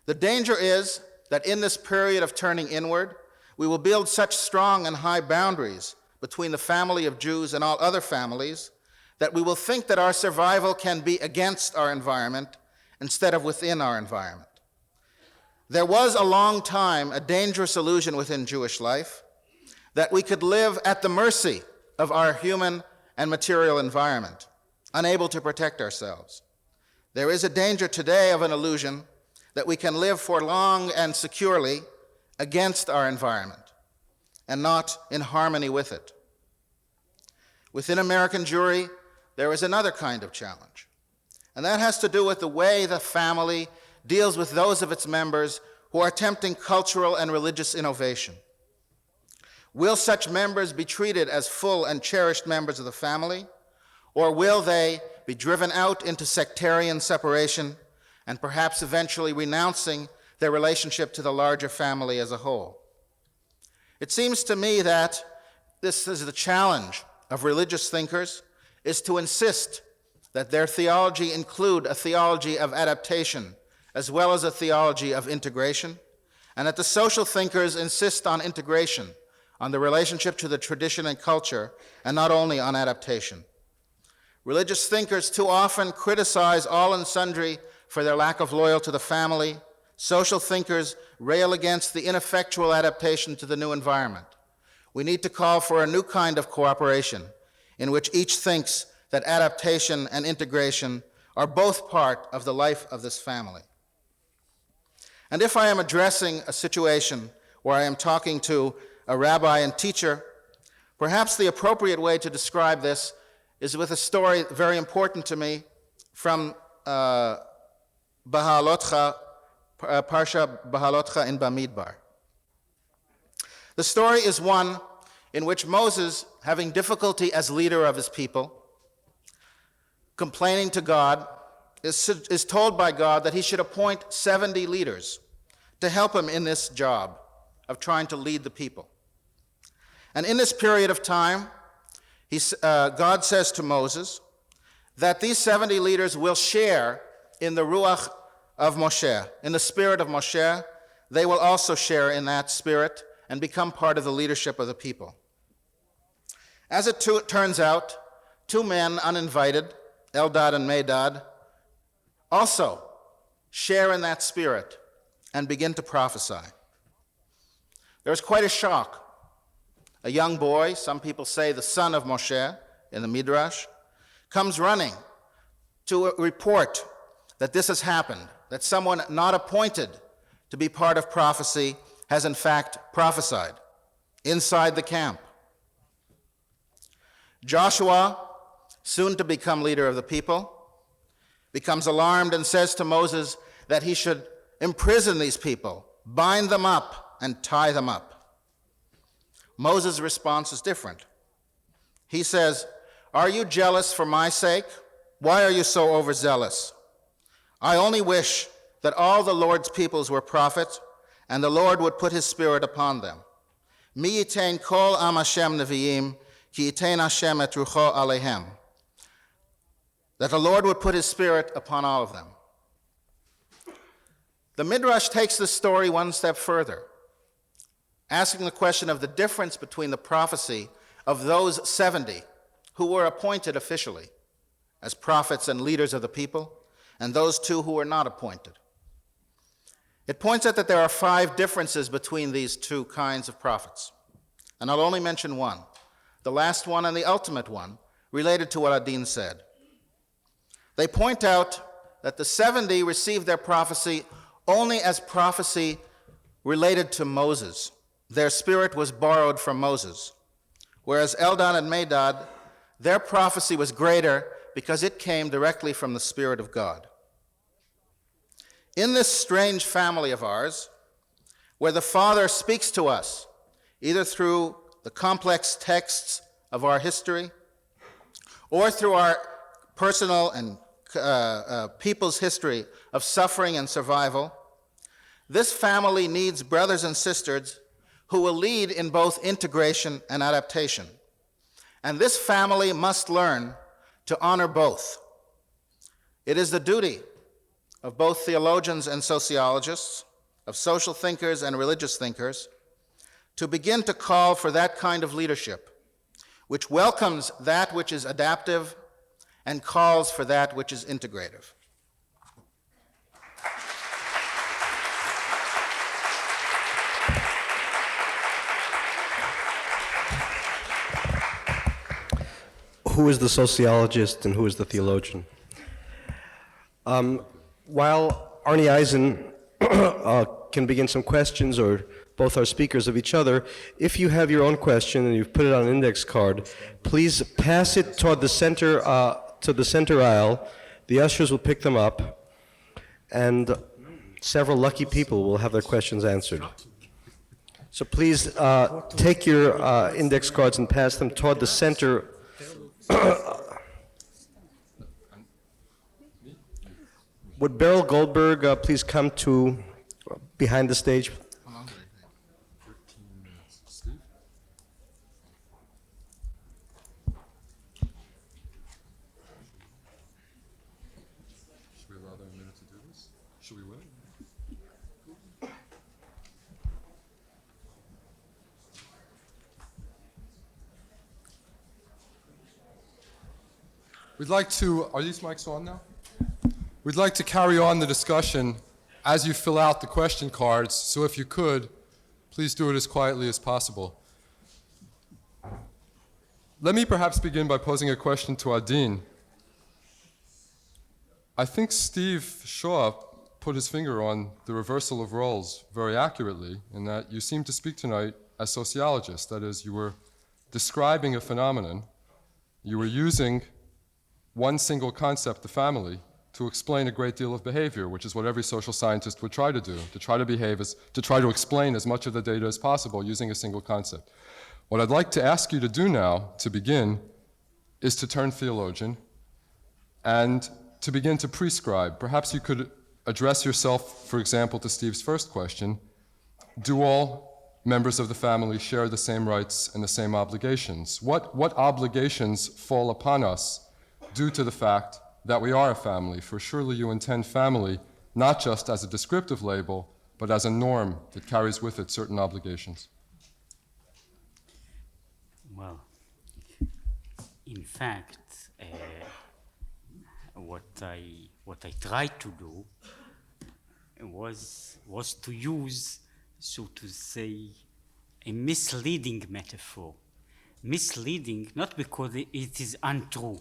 The danger is that in this period of turning inward, we will build such strong and high boundaries between the family of Jews and all other families that we will think that our survival can be against our environment instead of within our environment. There was a long time a dangerous illusion within Jewish life that we could live at the mercy of our human and material environment, unable to protect ourselves. There is a danger today of an illusion that we can live for long and securely against our environment and not in harmony with it. Within American Jewry, there is another kind of challenge, and that has to do with the way the family deals with those of its members who are attempting cultural and religious innovation. Will such members be treated as full and cherished members of the family, or will they be driven out into sectarian separation and perhaps eventually renouncing their relationship to the larger family as a whole? It seems to me that this is the challenge of religious thinkers, is to insist that their theology include a theology of adaptation as well as a theology of integration, and that the social thinkers insist on integration, on the relationship to the tradition and culture, and not only on adaptation. Religious thinkers too often criticize all and sundry for their lack of loyalty to the family. Social thinkers rail against the ineffectual adaptation to the new environment. We need to call for a new kind of cooperation in which each thinks that adaptation and integration are both part of the life of this family. And if I am addressing a situation where I am talking to a rabbi and teacher, perhaps the appropriate way to describe this is with a story very important to me from Parsha Bahalotcha in Bamidbar. The story is one in which Moses, having difficulty as leader of his people, complaining to God, is told by God that he should appoint 70 leaders to help him in this job of trying to lead the people. And in this period of time, God says to Moses that these 70 leaders will share in the Ruach of Moshe, in the spirit of Moshe. They will also share in that spirit and become part of the leadership of the people. As it turns out, two men uninvited, Eldad and Medad, also share in that spirit and begin to prophesy. There's quite a shock. A young boy, some people say the son of Moshe in the Midrash, comes running to report that this has happened, that someone not appointed to be part of prophecy has in fact prophesied inside the camp. Joshua, soon to become leader of the people, becomes alarmed and says to Moses that he should imprison these people, bind them up, and tie them up. Moses' response is different. He says, "Are you jealous for my sake? Why are you so overzealous? I only wish that all the Lord's peoples were prophets, and the Lord would put his spirit upon them. Mi yitain kol am Hashem neviim, ki yitain Hashem et rucho alehem." That the Lord would put his spirit upon all of them. The Midrash takes this story one step further, asking the question of the difference between the prophecy of those 70 who were appointed officially as prophets and leaders of the people, and those two who were not appointed. It points out that there are 5 differences between these two kinds of prophets. And I'll only mention one, the last one and the ultimate one, related to what Adin said. They point out that the 70 received their prophecy only as prophecy related to Moses. Their spirit was borrowed from Moses. Whereas Eldad and Medad, their prophecy was greater because it came directly from the Spirit of God. In this strange family of ours, where the Father speaks to us, either through the complex texts of our history or through our personal and people's history of suffering and survival, this family needs brothers and sisters who will lead in both integration and adaptation. And this family must learn to honor both. It is the duty of both theologians and sociologists, of social thinkers and religious thinkers, to begin to call for that kind of leadership, which welcomes that which is adaptive and calls for that which is integrative. Who is the sociologist and who is the theologian? While Arnie Eisen can begin some questions, or both are speakers of each other, if you have your own question and you've put it on an index card, please pass it toward the center, to the center aisle. The ushers will pick them up, and several lucky people will have their questions answered. So please take your index cards and pass them toward the center. Would Beryl Goldberg please come to behind the stage? Should we allow them a minute to do this? Should we wait? We'd like to, are these mics on now? We'd like to carry on the discussion as you fill out the question cards, so if you could, please do it as quietly as possible. Let me perhaps begin by posing a question to Adin. I think Steve Shaw put his finger on the reversal of roles very accurately, in that you seem to speak tonight as sociologists. That is, you were describing a phenomenon, you were using one single concept, the family, to explain a great deal of behavior, which is what every social scientist would try to do, to try to explain as much of the data as possible using a single concept. What I'd like to ask you to do now, to begin, is to turn theologian and to begin to prescribe. Perhaps you could address yourself, for example, to Steve's first question. Do all members of the family share the same rights and the same obligations? What obligations fall upon us due to the fact that we are a family? For surely you intend family not just as a descriptive label, but as a norm that carries with it certain obligations. Well, in fact, what I tried to do was to use, so to say, a misleading metaphor. Misleading, not because it is untrue,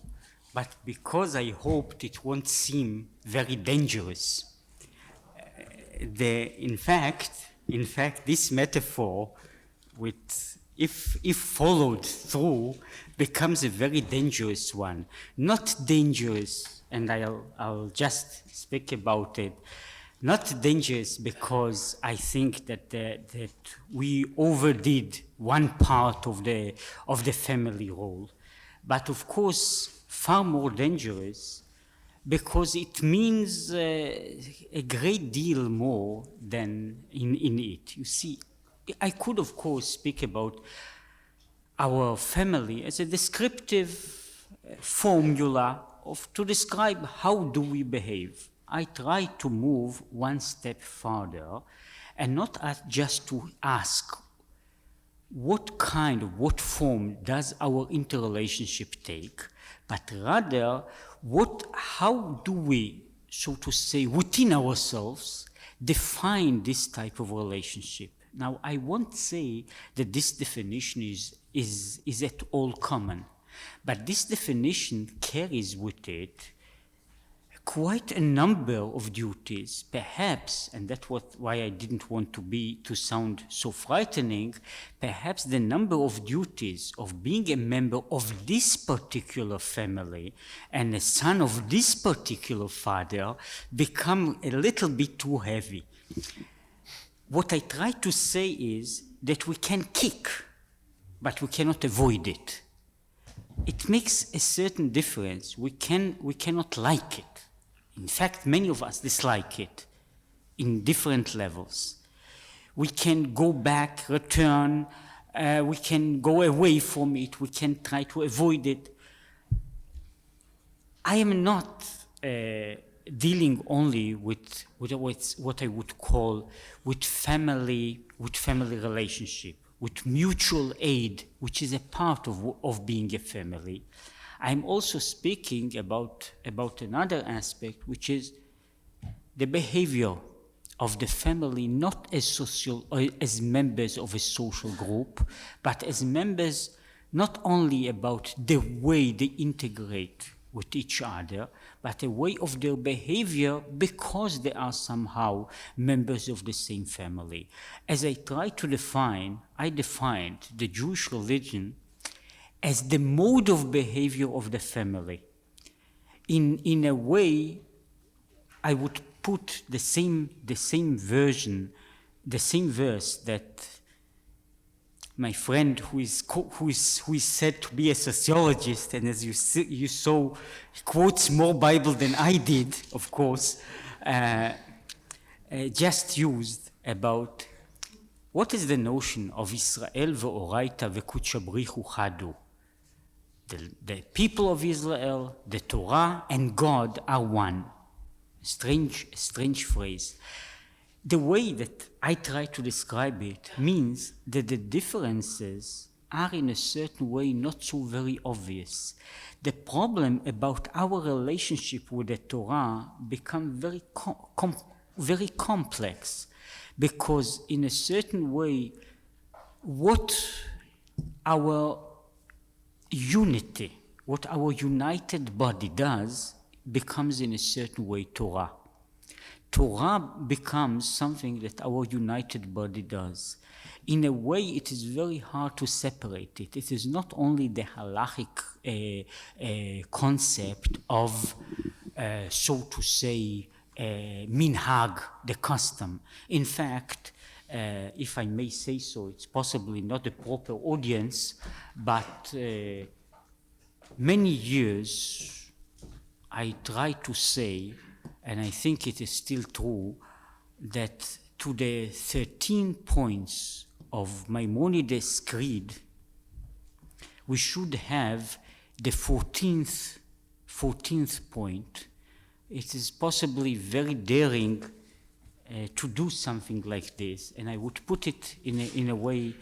but because I hoped it won't seem very dangerous. In fact, this metaphor, if followed through, becomes a very dangerous one. Not dangerous, and I'll just speak about it. Not dangerous because I think that we overdid one part of the family role, but of course far more dangerous because it means a great deal more than in it. You see, I could of course speak about our family as a descriptive formula to describe how do we behave. I try to move one step further and not just to ask what form does our interrelationship take, but rather how do we, so to say, within ourselves, define this type of relationship. Now, I won't say that this definition is at all common, but this definition carries with it quite a number of duties, perhaps, and that's why I didn't want to sound so frightening, perhaps the number of duties of being a member of this particular family and a son of this particular father become a little bit too heavy. what I try to say is that we can kick, but we cannot avoid it. It makes a certain difference. We cannot like it. In fact, many of us dislike it in different levels. We can go back, return, we can go away from it, we can try to avoid it. I am not dealing only with what I would call with family relationship, with mutual aid, which is a part of being a family. I'm also speaking about another aspect, which is the behavior of the family, not as members of a social group, but as members not only about the way they integrate with each other, but a way of their behavior because they are somehow members of the same family. As I try to define, I defined the Jewish religion as the mode of behavior of the family. In a way, I would put the same version, the same verse that my friend who is said to be a sociologist, and as you saw, he quotes more Bible than I did, of course, just used about what is the notion of Israel ve'oraita ve'kudsha brichu chadu. The people of Israel, the Torah, and God are one. Strange phrase. The way that I try to describe it means that the differences are in a certain way not so very obvious. The problem about our relationship with the Torah become very complex, because in a certain way, what our unity, what our united body does, becomes in a certain way Torah. Torah becomes something that our united body does. In a way, it is very hard to separate it. It is not only the halachic concept of, so to say, minhag, the custom. In fact, if I may say so, it's possibly not the proper audience, but many years I try to say, and I think it is still true, that to the 13 points of Maimonides' creed, we should have the 14th point. It is possibly very daring to do something like this, and I would put it in a way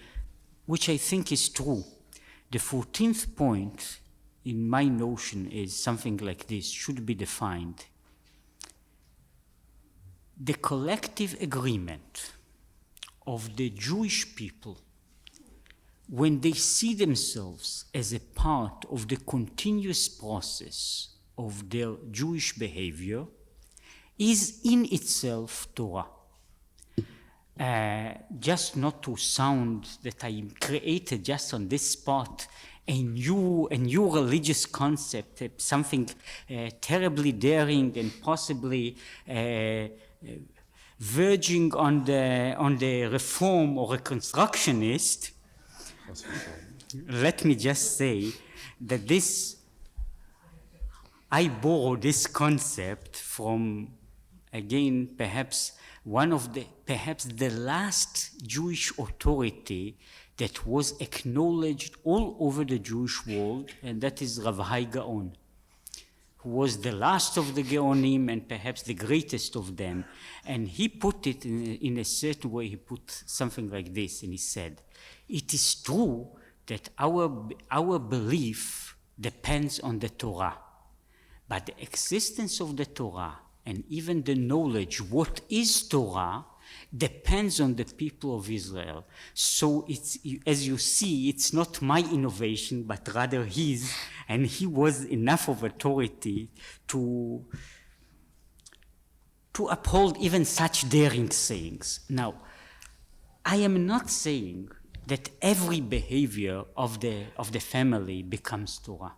which I think is true. The 14th point, in my notion, is something like this, should be defined. The collective agreement of the Jewish people, when they see themselves as a part of the continuous process of their Jewish behavior, is in itself Torah. Just not to sound that I created just on this spot a new religious concept, something terribly daring and possibly verging on the reform or reconstructionist. Let me just say that I borrow this concept from, again, perhaps the last Jewish authority that was acknowledged all over the Jewish world, and that is Rav Hai Gaon, who was the last of the Gaonim and perhaps the greatest of them. And he put it in a certain way. He put something like this, and he said, it is true that our belief depends on the Torah, but the existence of the Torah and even the knowledge what is Torah depends on the people of Israel. So it's, as you see, it's not my innovation, but rather his, and he was enough of authority to uphold even such daring sayings. Now, I am not saying that every behavior of the family becomes Torah.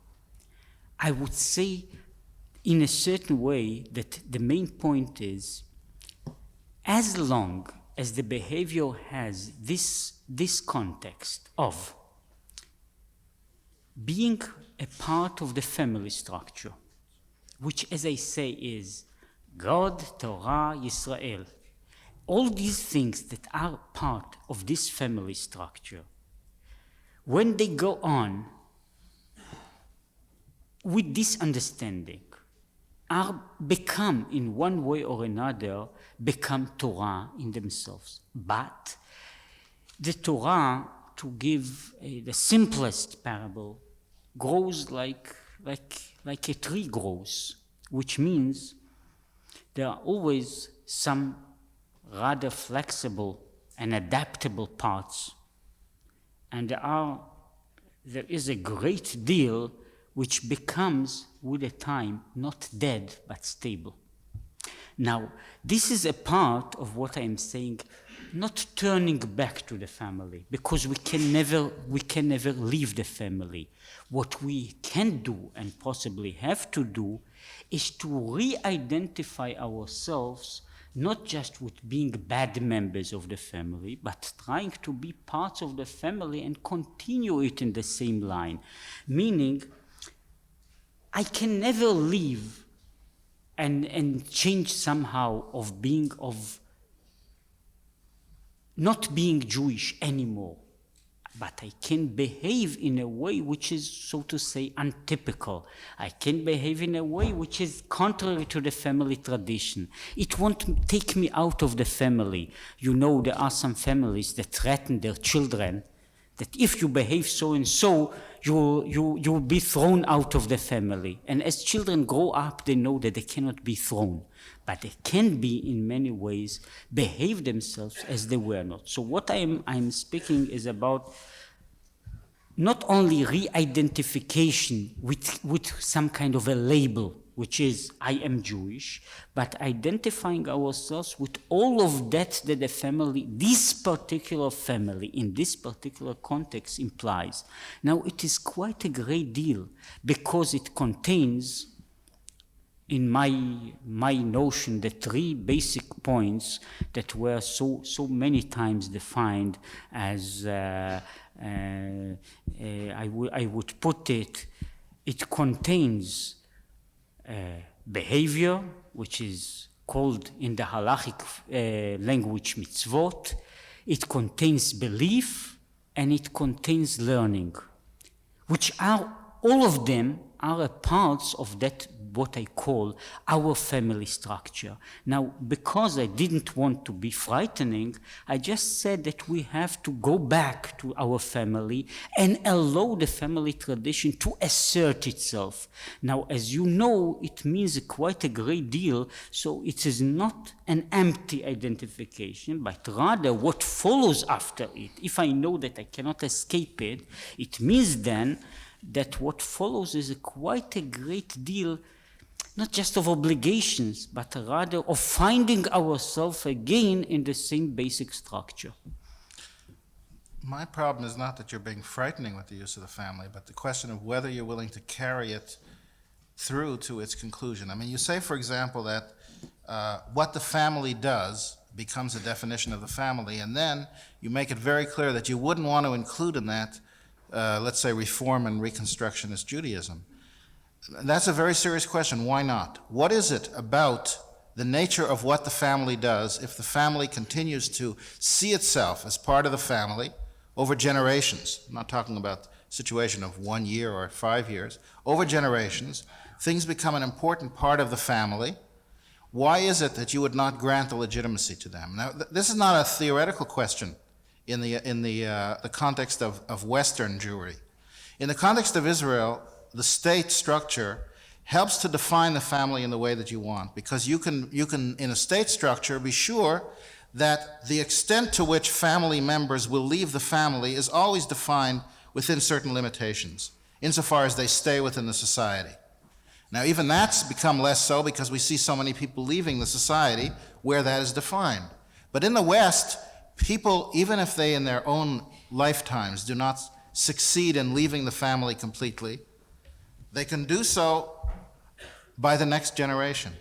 I would say in a certain way that the main point is, as long as the behavior has this context of being a part of the family structure, which, as I say, is God, Torah, Yisrael. All these things that are part of this family structure, when they go on with this understanding, are become, in one way or another, become Torah in themselves. But the Torah, to give the simplest parable, grows like a tree grows, which means there are always some rather flexible and adaptable parts, and there is a great deal which becomes, with the time, not dead, but stable. Now, this is a part of what I am saying, not turning back to the family, because we can never leave the family. What we can do, and possibly have to do, is to re-identify ourselves, not just with being bad members of the family, but trying to be parts of the family and continue it in the same line. Meaning, I can never leave and change somehow of not being Jewish anymore, but I can behave in a way which is, so to say, untypical. I can behave in a way which is contrary to the family tradition. It won't take me out of the family. You know, there are some families that threaten their children that if you behave so and so, you'll be thrown out of the family. And as children grow up, they know that they cannot be thrown, but they can be, in many ways, behave themselves as they were not. So what I'm speaking is about not only re-identification with some kind of a label, which is I am Jewish, but identifying ourselves with all of that the family, this particular family, in this particular context implies. Now, it is quite a great deal, because it contains, in my notion, the three basic points that were so many times defined as, I would put it, it contains behavior, which is called in the halachic language mitzvot. It contains belief, and it contains learning, which are, all of them are a parts of that, what I call our family structure. Now, because I didn't want to be frightening, I just said that we have to go back to our family and allow the family tradition to assert itself. Now, as you know, it means quite a great deal, so it is not an empty identification, but rather what follows after it. If I know that I cannot escape it, it means then that what follows is quite a great deal, not just of obligations, but rather of finding ourselves again in the same basic structure. My problem is not that you're being frightening with the use of the family, but the question of whether you're willing to carry it through to its conclusion. I mean, you say, for example, that what the family does becomes a definition of the family, and then you make it very clear that you wouldn't want to include in that, let's say, Reform and Reconstructionist Judaism. That's a very serious question. Why not? What is it about the nature of what the family does if the family continues to see itself as part of the family over generations? I'm not talking about a situation of 1 year or 5 years. Over generations, things become an important part of the family. Why is it that you would not grant the legitimacy to them? Now, this is not a theoretical question in the context of Western Jewry. In the context of Israel, the state structure helps to define the family in the way that you want, because you can, in a state structure, be sure that the extent to which family members will leave the family is always defined within certain limitations, insofar as they stay within the society. Now, even that's become less so because we see so many people leaving the society where that is defined. But in the West, people, even if they in their own lifetimes do not succeed in leaving the family completely, they can do so by the next generation.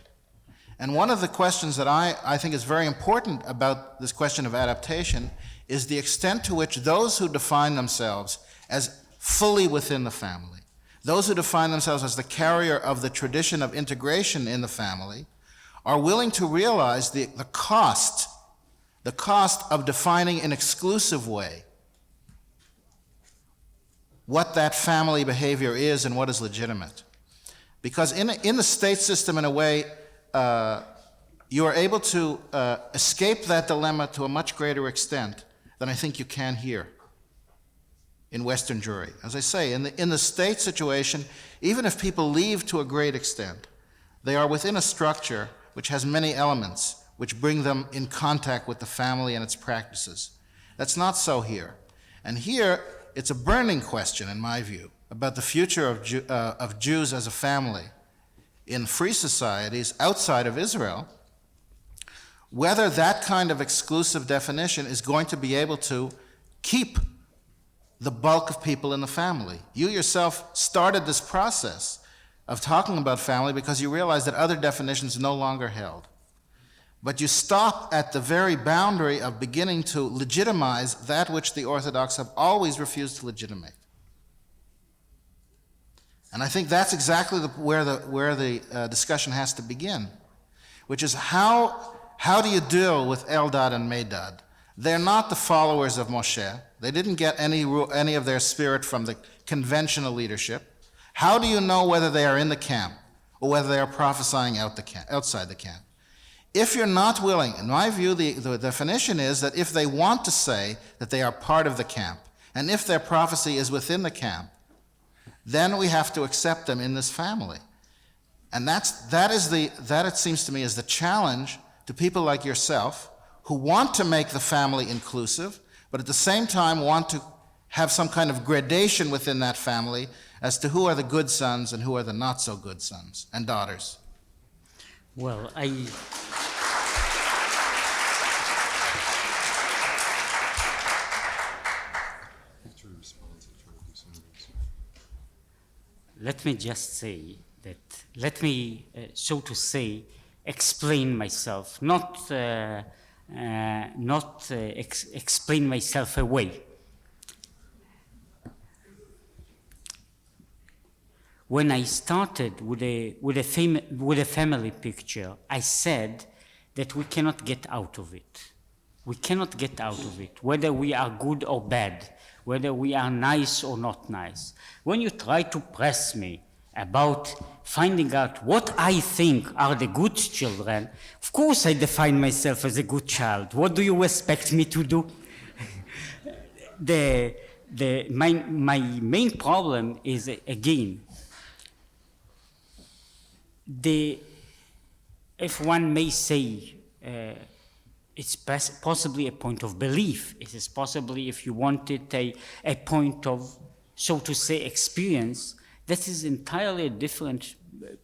And one of the questions that I think is very important about this question of adaptation is the extent to which those who define themselves as fully within the family, those who define themselves as the carrier of the tradition of integration in the family, are willing to realize the cost of defining in an exclusive way what that family behavior is and what is legitimate. Because in the state system, in a way, you are able to escape that dilemma to a much greater extent than I think you can here in Western Jewry. As I say, in the state situation, even if people leave to a great extent, they are within a structure which has many elements which bring them in contact with the family and its practices. That's not so here. And here, it's a burning question, in my view, about the future of Jews as a family in free societies outside of Israel, whether that kind of exclusive definition is going to be able to keep the bulk of people in the family. You yourself started this process of talking about family because you realized that other definitions no longer held. But you stop at the very boundary of beginning to legitimize that which the Orthodox have always refused to legitimate. And I think that's exactly where the discussion has to begin, which is how do you deal with Eldad and Medad? They're not the followers of Moshe. They didn't get any of their spirit from the conventional leadership. How do you know whether they are in the camp or whether they are prophesying outside the camp? If you're not willing, in my view, the definition is that if they want to say that they are part of the camp, and if their prophecy is within the camp, then we have to accept them in this family. And that it seems to me is the challenge to people like yourself who want to make the family inclusive, but at the same time want to have some kind of gradation within that family as to who are the good sons and who are the not so good sons and daughters. Well, let me just say that, so to say, explain myself, not explain myself away. When I started with a family picture, I said that we cannot get out of it. We cannot get out of it, whether we are good or bad, whether we are nice or not nice. When you try to press me about finding out what I think are the good children, of course I define myself as a good child. What do you expect me to do? My main problem is, again, if one may say, it's possibly a point of belief. It is possibly, if you wanted, a point of, so to say, experience. That is entirely a different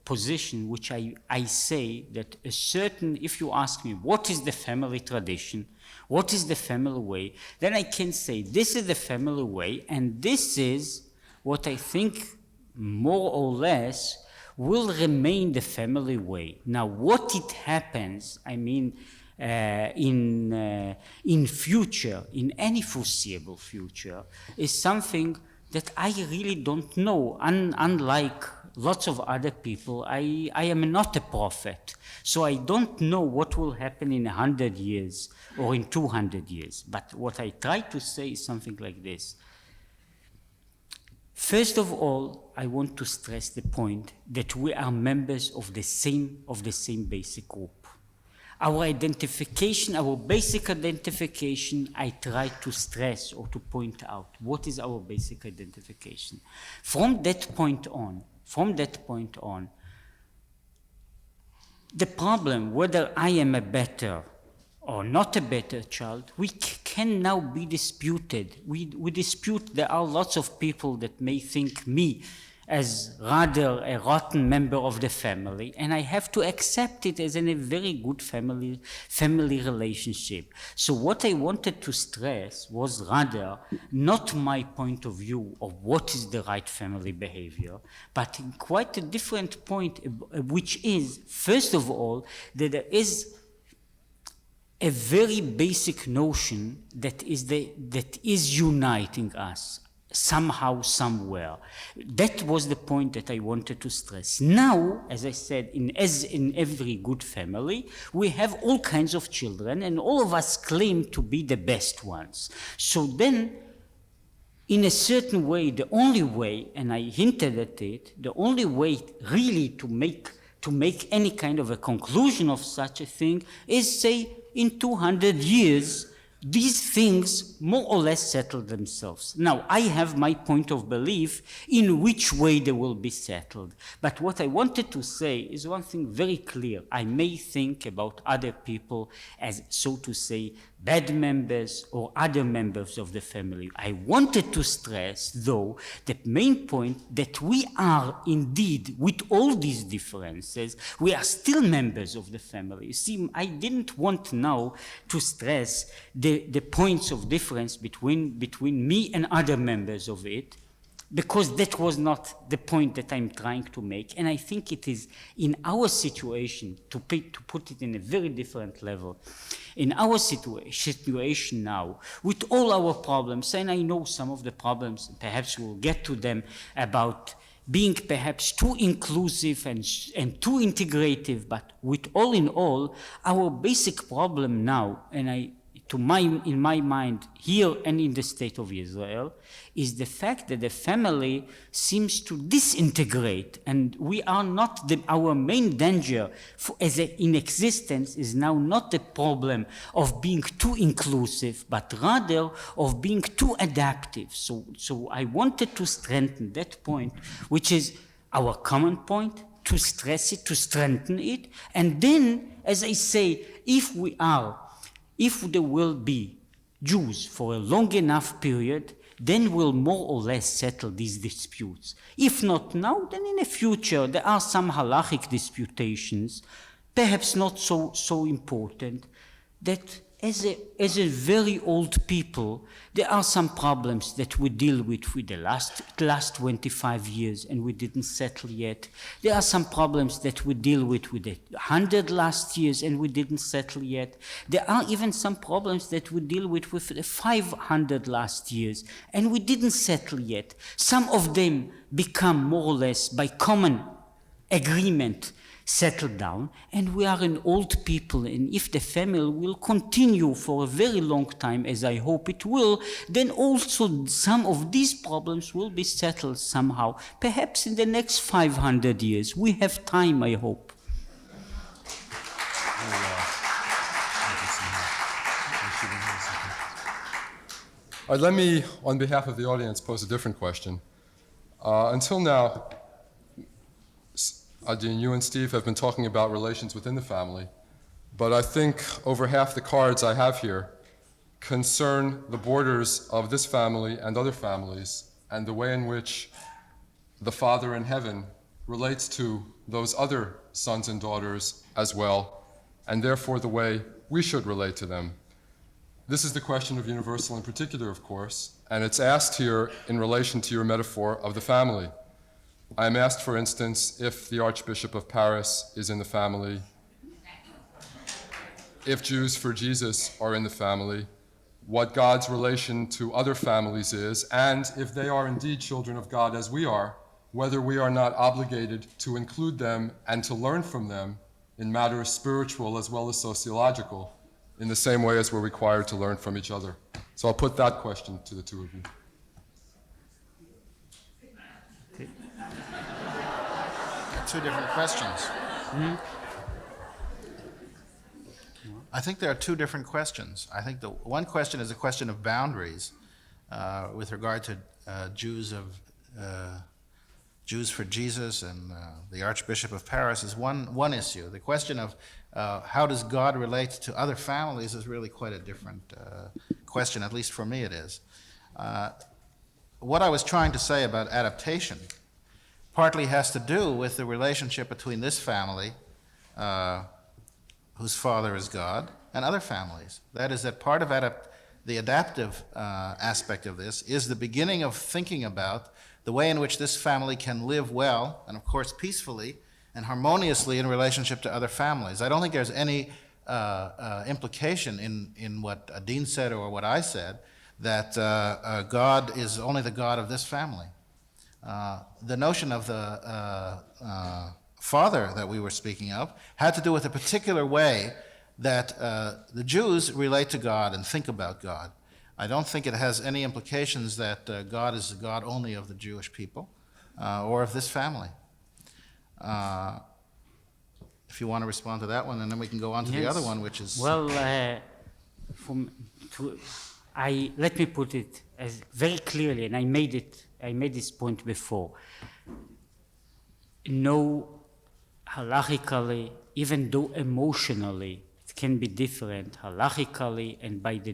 position, which I say that a certain, if you ask me, what is the family tradition? What is the family way? Then I can say, this is the family way, and this is what I think, more or less, will remain the family way. Now, what it happens, I mean, in future, in any foreseeable future, is something that I really don't know. Unlike lots of other people, I am not a prophet. So I don't know what will happen in 100 years or in 200 years. But what I try to say is something like this. First of all, I want to stress the point that we are members of the same basic group. Our identification, our basic identification, I try to stress or to point out what is our basic identification. From that point on, the problem, whether I am a better or not a better child, we can now be disputed. We dispute, there are lots of people that may think me as rather a rotten member of the family, and I have to accept it as in a very good family relationship. So what I wanted to stress was rather not my point of view of what is the right family behavior, but quite a different point, which is, first of all, that there is a very basic notion that is uniting us somehow, somewhere. That was the point that I wanted to stress. Now, as I said, as in every good family, we have all kinds of children, and all of us claim to be the best ones. So then, in a certain way, the only way, and I hinted at it, the only way really to make any kind of a conclusion of such a thing is, say, in 200 years, these things more or less settle themselves. Now, I have my point of belief in which way they will be settled. But what I wanted to say is one thing very clear. I may think about other people as, so to say, bad members or other members of the family. I wanted to stress, though, the main point that we are indeed, with all these differences, we are still members of the family. You see, I didn't want now to stress the points of difference between me and other members of it, because that was not the point that I'm trying to make. And I think it is in our situation, to put it in a very different level, in our situation now, with all our problems, and I know some of the problems, perhaps we'll get to them, about being perhaps too inclusive and too integrative, but with all in all, our basic problem now, and in my mind, here and in the state of Israel, is the fact that the family seems to disintegrate, and we are not, our main danger in existence is now not the problem of being too inclusive, but rather of being too adaptive. So I wanted to strengthen that point, which is our common point, to stress it, to strengthen it, and then, as I say, if there will be Jews for a long enough period, then we'll more or less settle these disputes. If not now, then in the future there are some halachic disputations, perhaps not so important, that as a very old people, there are some problems that we deal with the last 25 years and we didn't settle yet. There are some problems that we deal with the 100 last years and we didn't settle yet. There are even some problems that we deal with the 500 last years and we didn't settle yet. Some of them become more or less by common agreement settled down, and we are an old people, and if the family will continue for a very long time, as I hope it will, then also some of these problems will be settled somehow, perhaps in the next 500 years. We have time, I hope. Let me, on behalf of the audience, pose a different question. Until now, Adin, you and Steve have been talking about relations within the family, but I think over half the cards I have here concern the borders of this family and other families and the way in which the Father in heaven relates to those other sons and daughters as well, and therefore the way we should relate to them. This is the question of universal and particular, of course, and it's asked here in relation to your metaphor of the family. I am asked, for instance, if the Archbishop of Paris is in the family, if Jews for Jesus are in the family, what God's relation to other families is, and if they are indeed children of God as we are, whether we are not obligated to include them and to learn from them in matters spiritual as well as sociological, in the same way as we're required to learn from each other. So I'll put that question to the two of you. Two different questions. Mm-hmm. I think there are two different questions. I think the one question is a question of boundaries with regard to Jews for Jesus and the Archbishop of Paris is one issue. The question of how does God relate to other families is really quite a different question, at least for me it is. What I was trying to say about adaptation partly has to do with the relationship between this family, whose father is God, and other families. That is, that part of the adaptive aspect of this is the beginning of thinking about the way in which this family can live well, and of course peacefully and harmoniously in relationship to other families. I don't think there's any implication in what Adin said or what I said that God is only the God of this family. The notion of the father that we were speaking of had to do with a particular way that the Jews relate to God and think about God. I don't think it has any implications that God is the God only of the Jewish people or of this family. If you want to respond to that one, and then we can go on to the other one, which is... Well, let me put it as very clearly, and I made this point before. No, halachically, even though emotionally, it can be different, halachically, and by the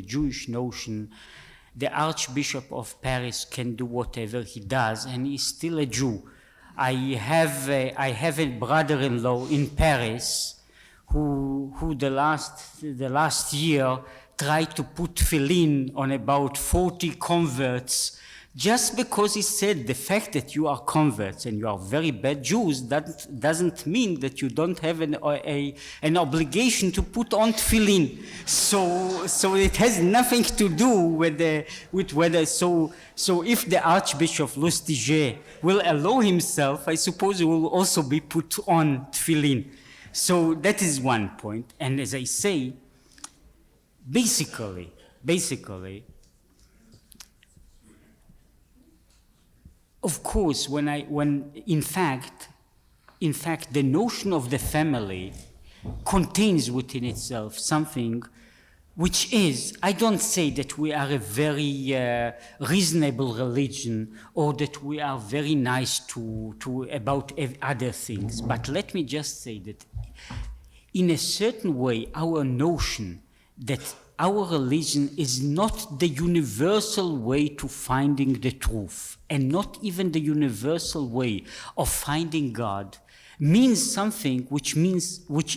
Jewish notion, the Archbishop of Paris can do whatever he does, and he's still a Jew. I have a brother-in-law in Paris who the last year tried to put tefillin on about 40 converts just because he said the fact that you are converts and you are very bad Jews, that doesn't mean that you don't have an obligation to put on tefillin. So it has nothing to do with whether. So if the Archbishop Lustiger will allow himself, I suppose he will also be put on tefillin. So that is one point. And as I say, basically, of course, in fact, the notion of the family contains within itself something which is, I don't say that we are a very reasonable religion or that we are very nice about other things, but let me just say that in a certain way, our notion that our religion is not the universal way to finding the truth, and not even the universal way of finding God, means something which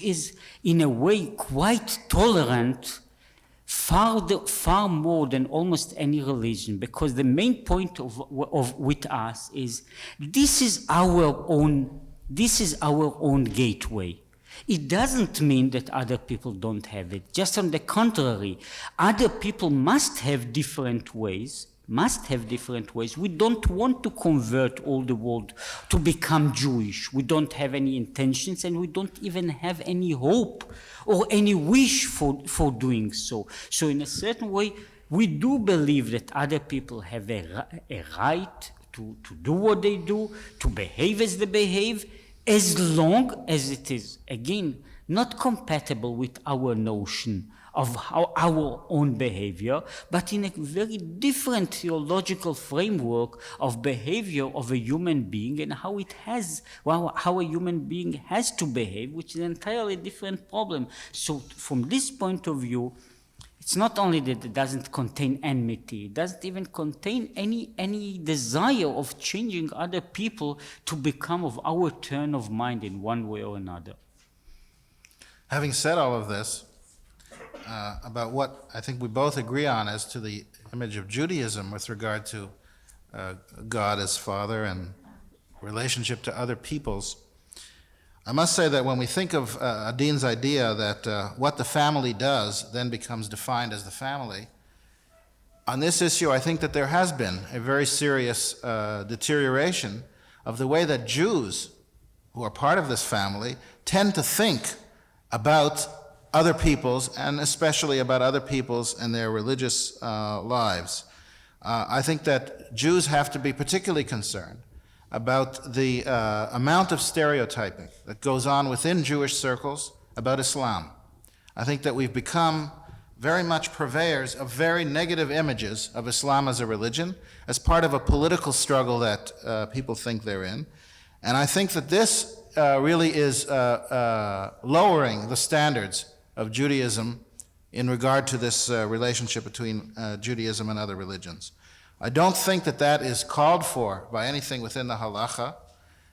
is in a way quite tolerant, far more than almost any religion, because the main point with us is this is our own gateway. It doesn't mean that other people don't have it. Just on the contrary, other people must have different ways. We don't want to convert all the world to become Jewish. We don't have any intentions, and we don't even have any hope or any wish for doing so. So in a certain way, we do believe that other people have a right to do what they do, to behave as they behave, as long as it is, again, not compatible with our notion of our own behavior, but in a very different theological framework of behavior of a human being and how a human being has to behave, which is an entirely different problem. So from this point of view, it's not only that it doesn't contain enmity, it doesn't even contain any desire of changing other people to become of our turn of mind in one way or another. Having said all of this, about what I think we both agree on as to the image of Judaism with regard to God as Father and relationship to other peoples, I must say that when we think of Adin's idea that what the family does then becomes defined as the family, on this issue I think that there has been a very serious deterioration of the way that Jews, who are part of this family, tend to think about other peoples, and especially about other peoples and their religious lives. I think that Jews have to be particularly concerned about the amount of stereotyping that goes on within Jewish circles about Islam. I think that we've become very much purveyors of very negative images of Islam as a religion, as part of a political struggle that people think they're in. And I think that this really is lowering the standards of Judaism in regard to this relationship between Judaism and other religions. I don't think that that is called for by anything within the halacha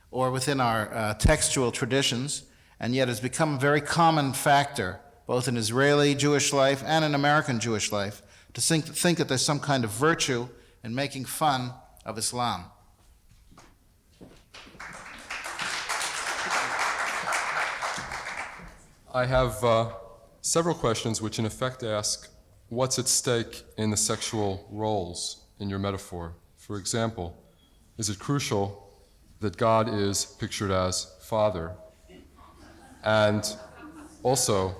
or within our textual traditions, and yet has become a very common factor, both in Israeli Jewish life and in American Jewish life, to think that there's some kind of virtue in making fun of Islam. I have several questions which in effect ask, what's at stake in the sexual roles in your metaphor? For example, is it crucial that God is pictured as Father? And also,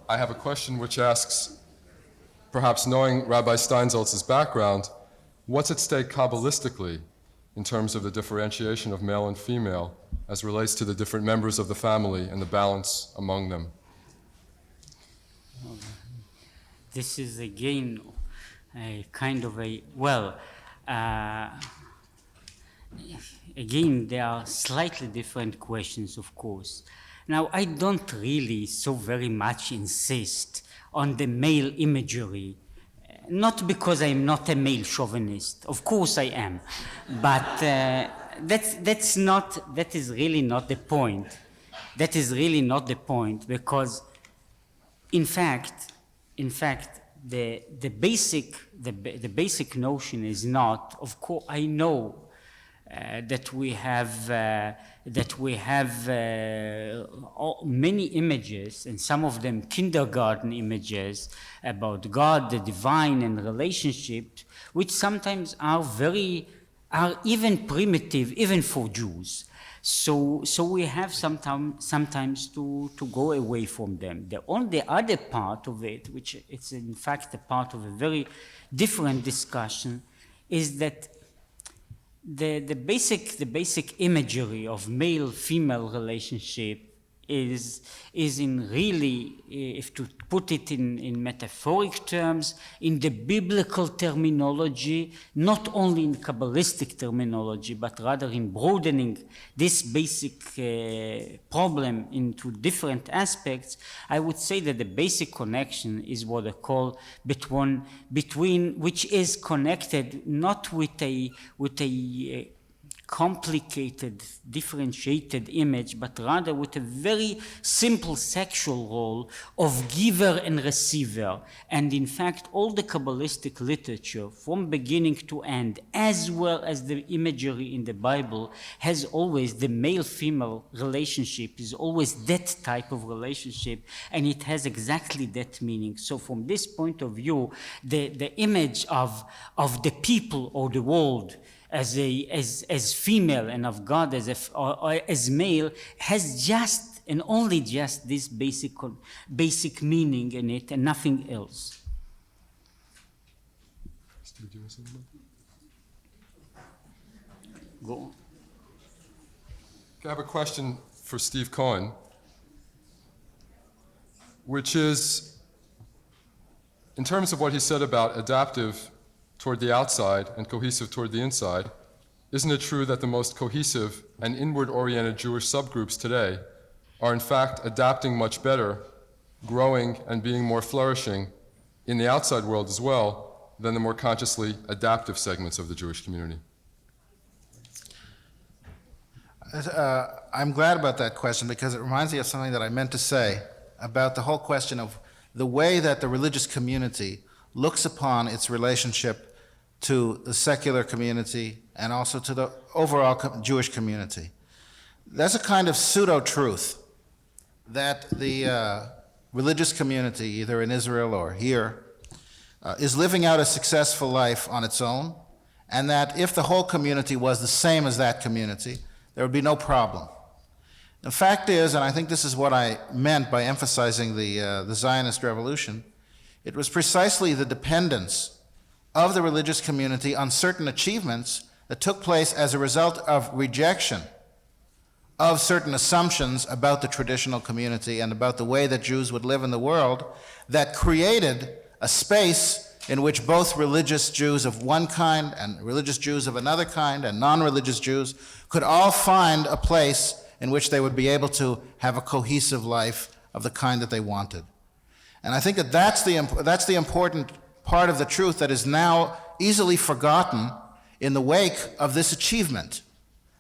I have a question which asks, perhaps knowing Rabbi Steinsaltz's background, what's at stake Kabbalistically in terms of the differentiation of male and female as relates to the different members of the family and the balance among them? This is again a kind of again, there are slightly different questions, of course. Now, I don't really so very much insist on the male imagery, not because I'm not a male chauvinist. Of course I am, but that is really not the point. That is really not the point, because in fact, the basic notion is not. Of course, I know that we have many images, and some of them kindergarten images about God, the divine, and relationships, which sometimes are even primitive, even for Jews. So we have sometimes to go away from them. On the other part of it, which it's in fact a part of a very different discussion, is that the basic imagery of male-female relationship is in really, if to put it in metaphoric terms, in the biblical terminology, not only in Kabbalistic terminology, but rather in broadening this basic problem into different aspects, I would say that the basic connection is what I call between which is connected not with a complicated, differentiated image, but rather with a very simple sexual role of giver and receiver. And in fact, all the Kabbalistic literature, from beginning to end, as well as the imagery in the Bible, has always the male-female relationship, is always that type of relationship, and it has exactly that meaning. So from this point of view, the image of the people or the world as female and of God as male has just and only just this basic meaning in it and nothing else. Go on. I have a question for Steve Cohen, which is, in terms of what he said about adaptive toward the outside and cohesive toward the inside, isn't it true that the most cohesive and inward-oriented Jewish subgroups today are in fact adapting much better, growing and being more flourishing in the outside world as well than the more consciously adaptive segments of the Jewish community? I'm glad about that question because it reminds me of something that I meant to say about the whole question of the way that the religious community looks upon its relationship to the secular community and also to the overall Jewish community. There's a kind of pseudo-truth that the religious community, either in Israel or here, is living out a successful life on its own, and that if the whole community was the same as that community, there would be no problem. The fact is, and I think this is what I meant by emphasizing the Zionist revolution, it was precisely the dependence of the religious community on certain achievements that took place as a result of rejection of certain assumptions about the traditional community and about the way that Jews would live in the world that created a space in which both religious Jews of one kind and religious Jews of another kind and non-religious Jews could all find a place in which they would be able to have a cohesive life of the kind that they wanted. And I think that that's the important part of the truth that is now easily forgotten in the wake of this achievement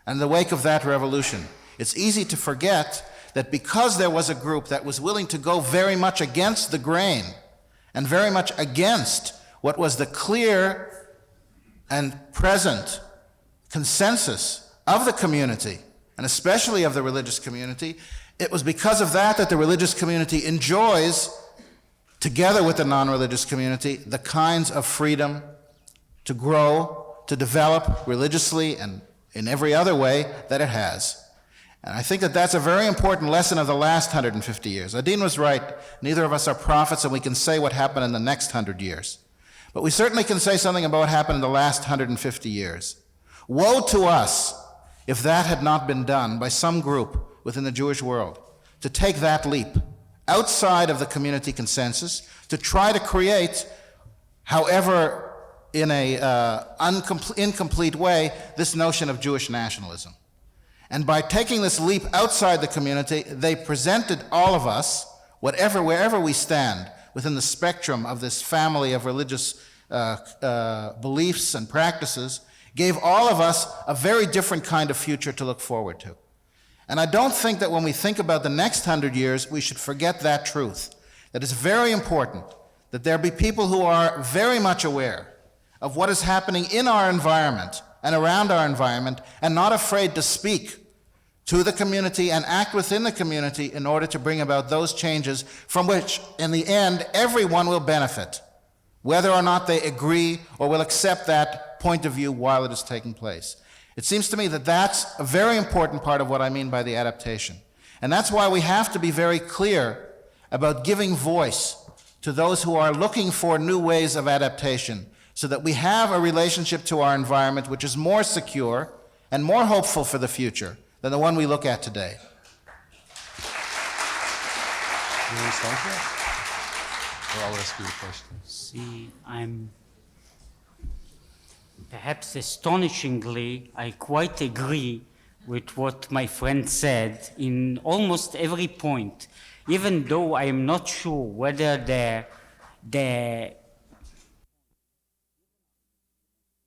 and in the wake of that revolution. It's easy to forget that because there was a group that was willing to go very much against the grain and very much against what was the clear and present consensus of the community, and especially of the religious community, it was because of that that the religious community enjoys, together with the non-religious community, the kinds of freedom to grow, to develop religiously and in every other way that it has. And I think that that's a very important lesson of the last 150 years. Adin was right. Neither of us are prophets, and we can say what happened in the next 100 years. But we certainly can say something about what happened in the last 150 years. Woe to us if that had not been done by some group within the Jewish world, to take that leap outside of the community consensus, to try to create, however in an incomplete way, this notion of Jewish nationalism. And by taking this leap outside the community, they presented all of us, wherever we stand, within the spectrum of this family of religious beliefs and practices, gave all of us a very different kind of future to look forward to. And I don't think that when we think about the next 100 years, we should forget that truth, that it's very important that there be people who are very much aware of what is happening in our environment and around our environment, and not afraid to speak to the community and act within the community in order to bring about those changes from which, in the end, everyone will benefit, whether or not they agree or will accept that point of view while it is taking place. It seems to me that that's a very important part of what I mean by the adaptation. And that's why we have to be very clear about giving voice to those who are looking for new ways of adaptation, so that we have a relationship to our environment which is more secure and more hopeful for the future than the one we look at today. You want to start here? Or I'll ask you a question. See, I'm perhaps astonishingly, I quite agree with what my friend said in almost every point, even though I am not sure whether the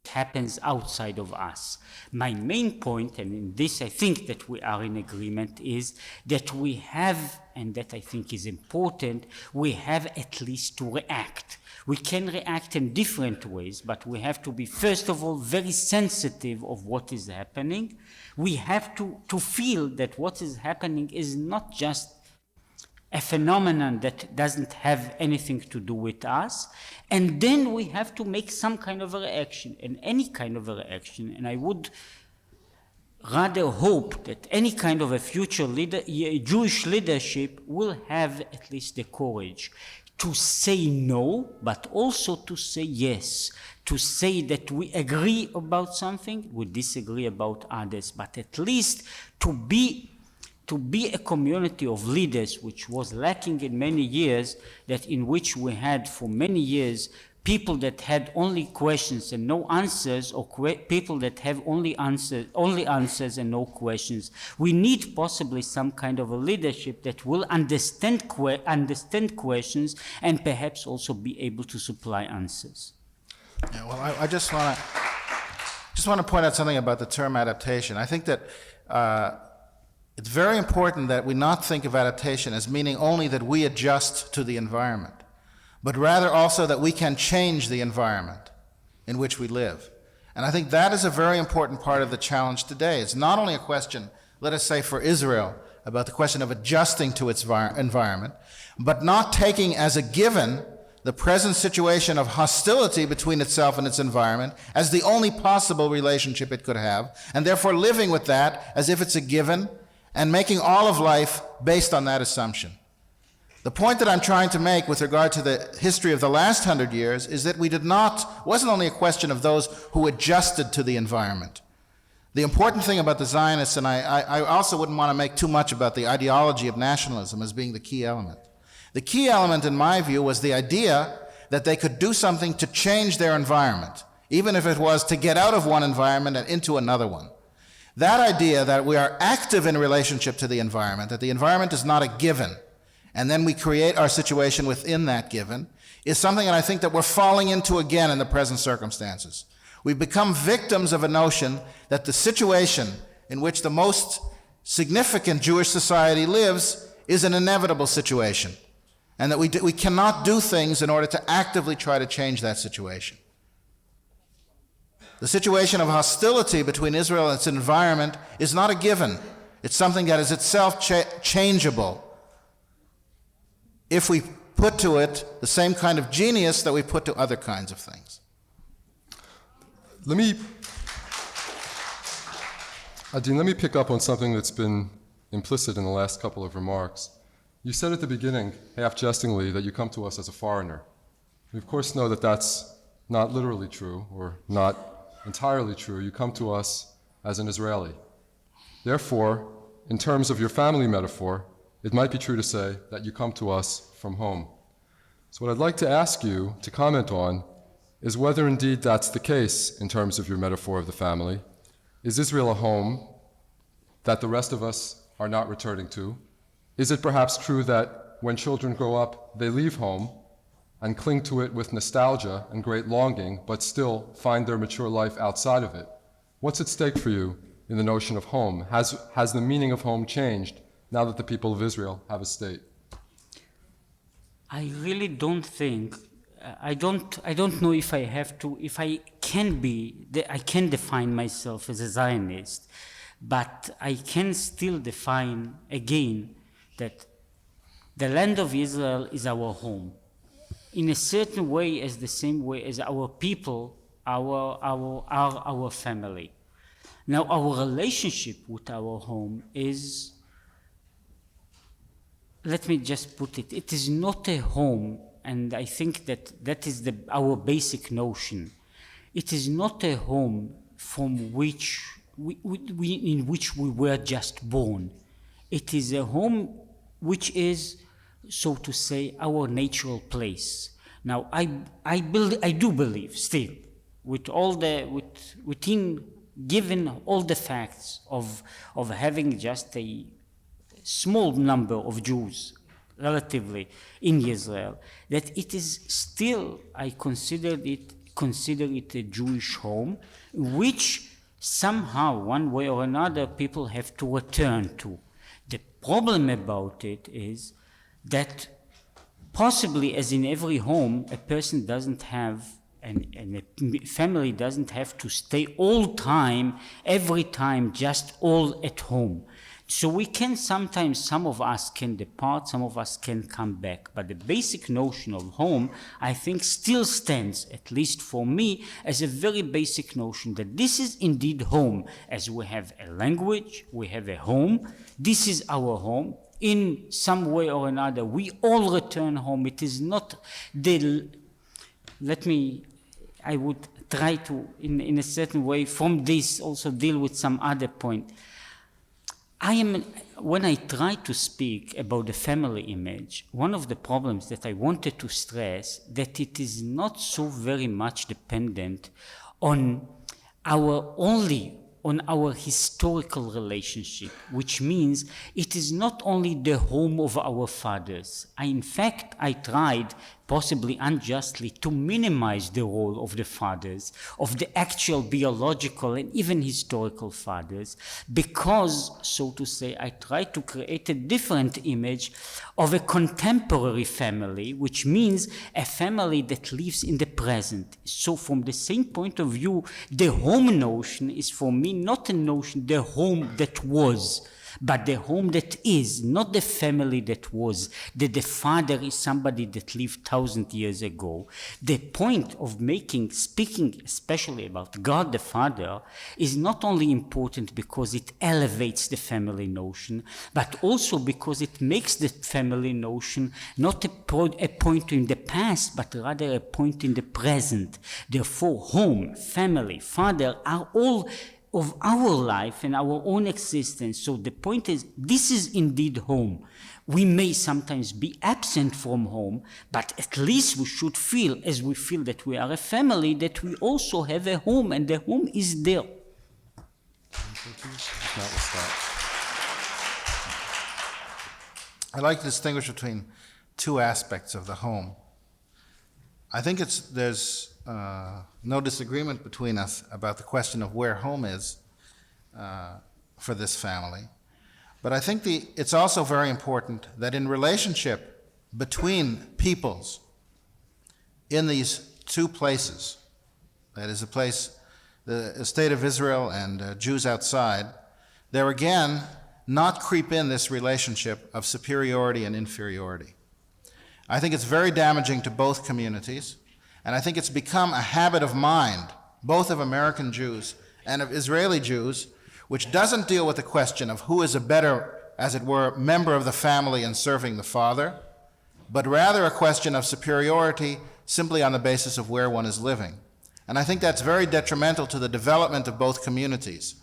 happens outside of us. My main point, and in this I think that we are in agreement, is that we have, and that I think is important, we have at least to react. We can react in different ways, but we have to be, first of all, very sensitive of what is happening. We have to feel that what is happening is not just a phenomenon that doesn't have anything to do with us, and then we have to make some kind of a reaction, and any kind of a reaction, and I would rather hope that any kind of a future Jewish leadership will have at least the courage to say no, but also to say yes, to say that we agree about something, we disagree about others, but at least to be a community of leaders, which was lacking in many years, that in which we had for many years people that had only questions and no answers, or people that have only answers and no questions. We need possibly some kind of a leadership that will understand questions and perhaps also be able to supply answers. Yeah, well, I just want to point out something about the term adaptation. I think that it's very important that we not think of adaptation as meaning only that we adjust to the environment, but rather also that we can change the environment in which we live. And I think that is a very important part of the challenge today. It's not only a question, let us say, for Israel, about the question of adjusting to its environment, but not taking as a given the present situation of hostility between itself and its environment as the only possible relationship it could have, and therefore living with that as if it's a given, and making all of life based on that assumption. The point that I'm trying to make with regard to the history of the last 100 years is that wasn't only a question of those who adjusted to the environment. The important thing about the Zionists, and I also wouldn't want to make too much about the ideology of nationalism as being the key element. The key element, in my view, was the idea that they could do something to change their environment, even if it was to get out of one environment and into another one. That idea that we are active in relationship to the environment, that the environment is not a given, and then we create our situation within that given, is something that I think that we're falling into again in the present circumstances. We've become victims of a notion that the situation in which the most significant Jewish society lives is an inevitable situation, and that we cannot do things in order to actively try to change that situation. The situation of hostility between Israel and its environment is not a given. It's something that is itself changeable if we put to it the same kind of genius that we put to other kinds of things. Adin, let me pick up on something that's been implicit in the last couple of remarks. You said at the beginning, half jestingly, that you come to us as a foreigner. We of course know that that's not literally true, or not entirely true. You come to us as an Israeli. Therefore, in terms of your family metaphor, it might be true to say that you come to us from home. So what I'd like to ask you to comment on is whether indeed that's the case in terms of your metaphor of the family. Is Israel a home that the rest of us are not returning to? Is it perhaps true that when children grow up, they leave home and cling to it with nostalgia and great longing, but still find their mature life outside of it? What's at stake for you in the notion of home? Has the meaning of home changed now that the people of Israel have a state? I really don't think, I don't know if I have to, if I can define myself as a Zionist, but I can still define again that the land of Israel is our home. In a certain way, as the same way as our people are our family. Now, our relationship with our home is, let me just put it, it is not a home, and I think that is our basic notion. It is not a home from which in which we were just born. It is a home which is, so to say, our natural place. Now, I do believe still, given all the facts of having just a small number of Jews relatively in Israel, that it is still, I consider it a Jewish home, which somehow, one way or another, people have to return to. The problem about it is that possibly, as in every home, a person doesn't have, and a family doesn't have to stay all time, every time, just all at home. So we can sometimes, some of us can depart, some of us can come back. But the basic notion of home, I think, still stands, at least for me, as a very basic notion that this is indeed home. As we have a language, we have a home, this is our home. In some way or another, we all return home. It is not I would try to, in a certain way, from this also deal with some other point. When I try to speak about the family image, one of the problems that I wanted to stress, that it is not so very much dependent on our historical relationship, which means it is not only the home of our fathers. In fact, I tried, possibly unjustly, to minimize the role of the fathers, of the actual biological and even historical fathers, because, so to say, I tried to create a different image of a contemporary family, which means a family that lives in the present. So from the same point of view, the home notion is for me not a notion, the home that was, but the home that is, not the family that was, that the father is somebody that lived 1,000 years ago. The point of speaking especially about God the Father is not only important because it elevates the family notion, but also because it makes the family notion not a point in the past, but rather a point in the present. Therefore, home, family, father are all of our life and our own existence. So the point is, this is indeed home. We may sometimes be absent from home, but at least we should feel, as we feel that we are a family, that we also have a home, and the home is there. I like to distinguish between two aspects of the home. I think there's no disagreement between us about the question of where home is for this family. But I think it's also very important that in relationship between peoples in these two places, that is the state of Israel and Jews outside, there again not creep in this relationship of superiority and inferiority. I think it's very damaging to both communities, and I think it's become a habit of mind, both of American Jews and of Israeli Jews, which doesn't deal with the question of who is a better, as it were, member of the family in serving the father, but rather a question of superiority simply on the basis of where one is living. And I think that's very detrimental to the development of both communities.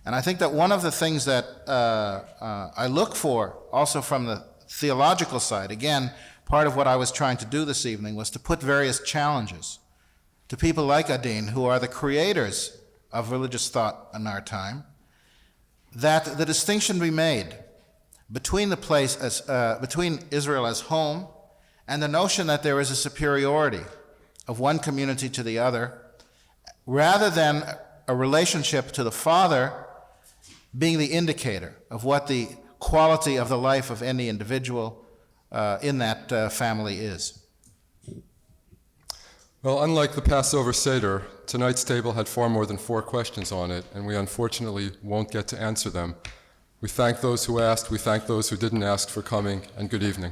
And I think that one of the things that I look for, also from the theological side, again, part of what I was trying to do this evening was to put various challenges to people like Adin, who are the creators of religious thought in our time, that the distinction be made between between Israel as home and the notion that there is a superiority of one community to the other, rather than a relationship to the father being the indicator of what the quality of the life of any individual in that family is. Well, unlike the Passover Seder, tonight's table had far more than 4 questions on it, and we unfortunately won't get to answer them. We thank those who asked, we thank those who didn't ask for coming, and good evening.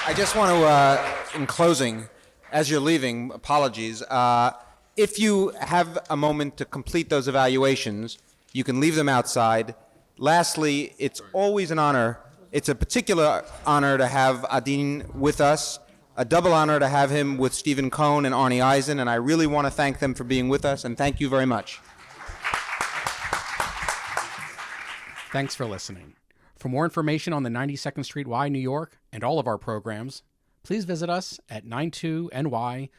I just want to, in closing, as you're leaving, apologies, if you have a moment to complete those evaluations, you can leave them outside. Lastly, it's always an honor. It's a particular honor to have Adin with us, a double honor to have him with Stephen Cohen and Arnie Eisen, and I really want to thank them for being with us, and thank you very much. Thanks for listening. For more information on the 92nd Street Y, New York, and all of our programs, please visit us at 92ny.org.